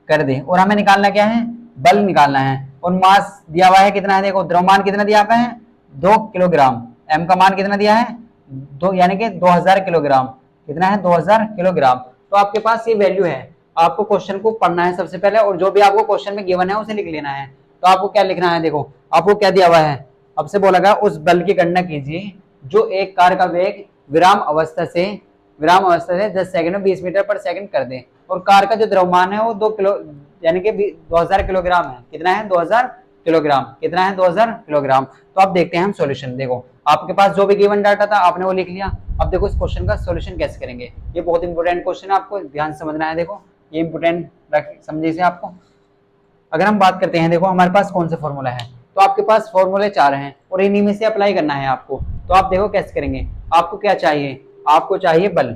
कर दे। और हमें निकालना क्या है, बल निकालना है। और मास दिया हुआ है कितना है, देखो द्रव्यमान कितना दिया हुआ है, 2 किलोग्राम। एम का मान कितना दिया है, 2 यानी कि 2000 किलोग्राम। कितना है, 2000 किलोग्राम। तो आपके पास ये वैल्यू है। आपको क्वेश्चन को पढ़ना है सबसे पहले, और जो भी आपको क्वेश्चन में गिवन है उसे लिख लेना है। तो आपको क्या लिखना है, देखो आपको क्या दिया हुआ है, अब से बोला गया उस बल की गणना कीजिए जो एक कार का वेग विराम अवस्था से 10 सेकंड में 20 मीटर पर सेकंड कर दे। और कार का जो द्रव्यमान है वो 2 किलो यानी कि 2000 किलोग्राम है। कितना है, 2000 किलोग्राम। कितना है, 2000 किलोग्राम। तो आप देखते हैं हम सॉल्यूशन। देखो आपके पास जो भी गिवन डाटा था आपने वो लिख लिया। अब देखो इस क्वेश्चन का सॉल्यूशन कैसे करेंगे। ये बहुत इंपॉर्टेंट क्वेश्चन है, आपको ध्यान समझना है। देखो ये इंपॉर्टेंट समझिए इसे आपको। अगर हम बात करते हैं, देखो हमारे पास कौन सा फॉर्मूला है, तो आपके पास फॉर्मूले 4 हैं और इन्हीं में से अप्लाई करना है आपको। तो आप देखो कैसे करेंगे। आपको क्या चाहिए, आपको चाहिए बल,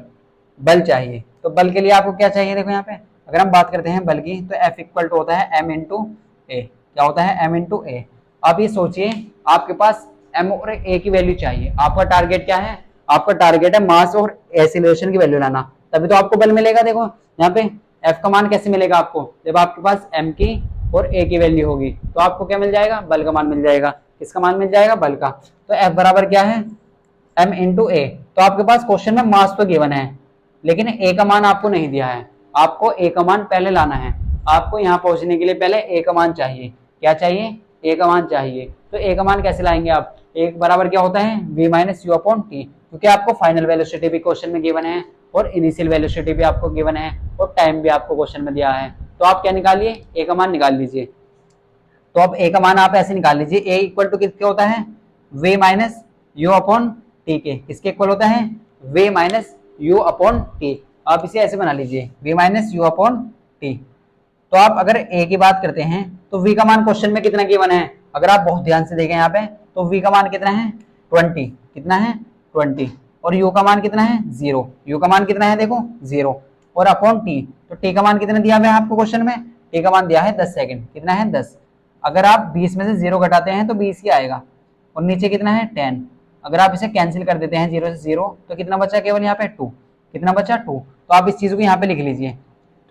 बल चाहिए। तो बल के लिए आपको क्या चाहिए, देखो यहाँ पे अगर हम बात करते हैं बल की, तो F इक्वल टू होता है m इंटू ए। क्या होता है, m इंटू ए। आप ये सोचिए आपके पास m और a की वैल्यू चाहिए। आपका टारगेट क्या है, आपका टारगेट है मास और एक्सीलरेशन की वैल्यू लाना, तभी तो आपको बल मिलेगा। देखो यहाँ पे F का मान कैसे मिलेगा आपको, जब आपके पास m की और a की वैल्यू होगी तो आपको क्या मिल जाएगा, बल का मान मिल जाएगा। किसका मान मिल जाएगा, बल का। तो F बराबर क्या है, m इंटू ए। तो आपके पास क्वेश्चन में मास तो गिवन है लेकिन a का मान आपको नहीं दिया है। आपको a का मान पहले लाना है। आपको यहाँ पहुंचने के लिए पहले a का मान चाहिए। क्या चाहिए, a का मान चाहिए। तो a का मान कैसे लाएंगे आप, a बराबर क्या होता है, v minus U upon T. क्योंकि आपको फाइनल वेलोसिटी भी क्वेश्चन में गिवन है और इनिशियल वेलोसिटी भी आपको गिवन है और टाइम भी आपको क्वेश्चन में दिया है। तो आप क्या निकालिए, a का मान निकाल लीजिए। तो अब a का मान आप ऐसे निकाल लीजिए, a इक्वल टू किसके होता है, v minus U upon T के। किसके इक्वल होता है, v minus U upon T. आप इसे ऐसे बना लीजिए, v minus U upon T. तो आप अगर a की बात करते हैं तो v का मान क्वेश्चन में कितना गिवन है, अगर आप बहुत ध्यान से देखें यहाँ पे तो v का मान कितना है, 20। कितना है, 20। और u का मान कितना है, 0। u का मान कितना है, देखो 0। और अपॉन t, तो t का मान कितना दिया है आपको क्वेश्चन में, t का मान दिया है 10 सेकंड। कितना है, 10। अगर आप 20 में से 0 घटाते हैं तो 20 ही आएगा। और नीचे कितना है, 10। अगर आप इसे कैंसिल कर देते हैं 0 से 0 तो कितना बचा, केवल यहाँ पे 2। कितना बचा, 2। तो आप इस चीज को यहाँ पे लिख लीजिए।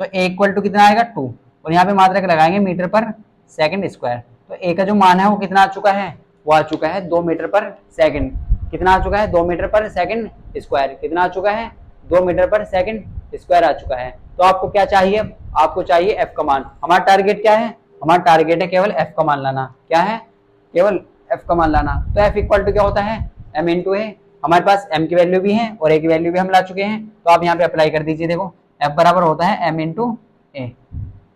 तो a इक्वल टू कितना आएगा, 2। और यहाँ पे मात्रक लगाएंगे मीटर पर सेकंड स्क्वायर। तो a का जो मान है वो कितना आ चुका है, वो आ चुका है 2 मीटर पर सेकंड। कितना आ चुका है, 2 मीटर पर सेकंड स्क्वायर। कितना आ चुका है, 2 मीटर पर सेकंड स्क्वायर आ चुका है। तो आपको क्या चाहिए, आपको चाहिए f का मान। हमारा टारगेट क्या है, हमारा टारगेट है केवल f का मान लाना। क्या है, केवल f का मान लाना। तो f इक्वल टू क्या होता है, m इंटू ए। हमारे पास m की वैल्यू भी है और a की वैल्यू भी हम ला चुके हैं। तो आप यहाँ पे अप्लाई कर दीजिए। देखो f बराबर होता है m इंटू ए।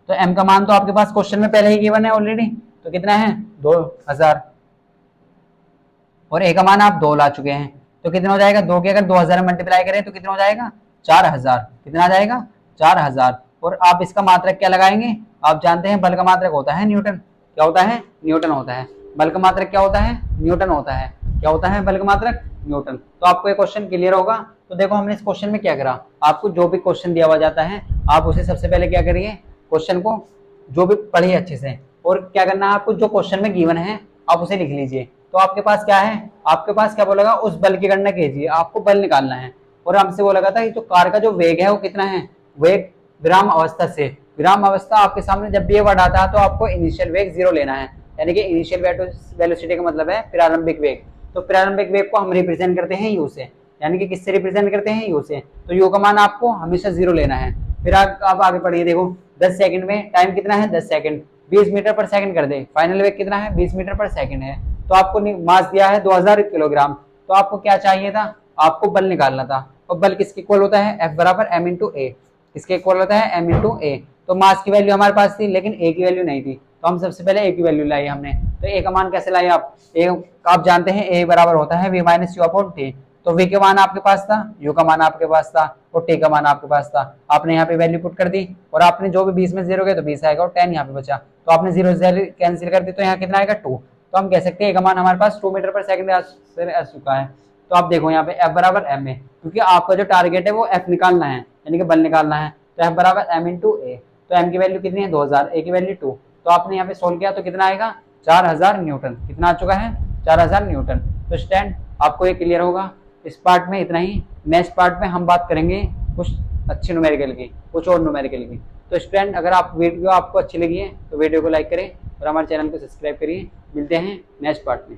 तो m का मान तो आपके पास क्वेश्चन में पहले ही गिवन है ऑलरेडी। तो कितना है, 2000। और a का मान आप 2 ला चुके हैं। तो कितना हो जाएगा, 2 के अगर 2000 मल्टीप्लाई करें तो कितना हो जाएगा, 4000। कितना आ जाएगा, 4000। और आप इसका मात्रक क्या लगाएंगे, आप जानते हैं बल का मात्रक होता है न्यूटन। क्या होता है, न्यूटन होता है। बल का मात्रक क्या होता है, न्यूटन होता है। क्या होता है, बल का मात्रक न्यूटन। तो आपको ये क्वेश्चन क्लियर होगा। तो देखो हमने इस क्वेश्चन में क्या करा, आपको जो भी क्वेश्चन दिया हुआ जाता है आप उसे सबसे पहले क्या करिए, क्वेश्चन को जो भी पढ़िए अच्छे से और क्या करना है आपको, जो क्वेश्चन में गिवन है आप उसे लिख लीजिए। तो आपके पास क्या है, आपके पास क्या बोलेगा, उस बल की गणना कीजिए, आपको बल निकालना है। और हमसे बोला गया था कि जो कार का जो वेग है वो कितना है, वेग विराम अवस्था से, विराम अवस्था आपके सामने जब भी ये वर्ड आता है तो आपको इनिशियल वेग 0 लेना है, यानी कि इनिशियल वेलोसिटी का मतलब है प्रारंभिक वेग। तो प्रारंभिक वेग को हम रिप्रेजेंट करते हैं यू से, यानी कि किससे रिप्रेजेंट करते हैं, यू से। तो यू का मान आपको हमेशा 0 लेना है। फिर आप आगे पढ़िए, देखो 10 सेकंड में टाइम कितना है, 10 सेकंड, 20 मीटर पर सेकंड कर दे, फाइनल वेग कितना है, 20 मीटर पर सेकंड है। तो आपको मास दिया है 2000 किलोग्राम। तो आपको क्या चाहिए था, आपको बल निकालना था। और बल किसके इक्वल होता है, F बराबर m इंटू ए, किसके इक्वल होता है, m इंटू ए। तो मास की वैल्यू हमारे पास थी लेकिन ए की वैल्यू नहीं थी, तो हम सबसे पहले ए की वैल्यू लाई हमने। तो ए का मान कैसे लाए आप जानते हैं ए बराबर होता है v minus U upon T. तो v का मान आपके पास था, u का मान आपके पास था और t का मान आपके पास था। आपने यहाँ पे वैल्यू पुट कर दी और आपने जो भी 20 में 0 गए तो 20 आएगा और 10 यहाँ पे बचा, तो आपने 0 कैंसिल कर दी, तो यहाँ कितना आएगा 2। तो हम कह सकते हैं ए का मान हमारे पास 2 मीटर पर सेकंड आ चुका है। तो आप देखो यहाँ पे F बराबर m है, क्योंकि आपका जो टारगेट है वो F निकालना है, यानी कि बल निकालना है। तो F बराबर m इंटू ए, तो m की वैल्यू कितनी है 2000, a की वैल्यू 2। तो आपने यहाँ पे सोल्व किया तो कितना आएगा 4000 न्यूटन, कितना आ चुका है 4000 न्यूटन। तो स्टैंड आपको ये क्लियर होगा। इस पार्ट में इतना ही, नेक्स्ट पार्ट में हम बात करेंगे कुछ अच्छी न्यूमेरिकल की, कुछ और न्यूमेरिकल की। तो स्टूडेंट अगर आप वीडियो आपको अच्छी लगी है तो वीडियो को लाइक करें और हमारे चैनल को सब्सक्राइब करिए। मिलते हैं नेक्स्ट पार्ट में।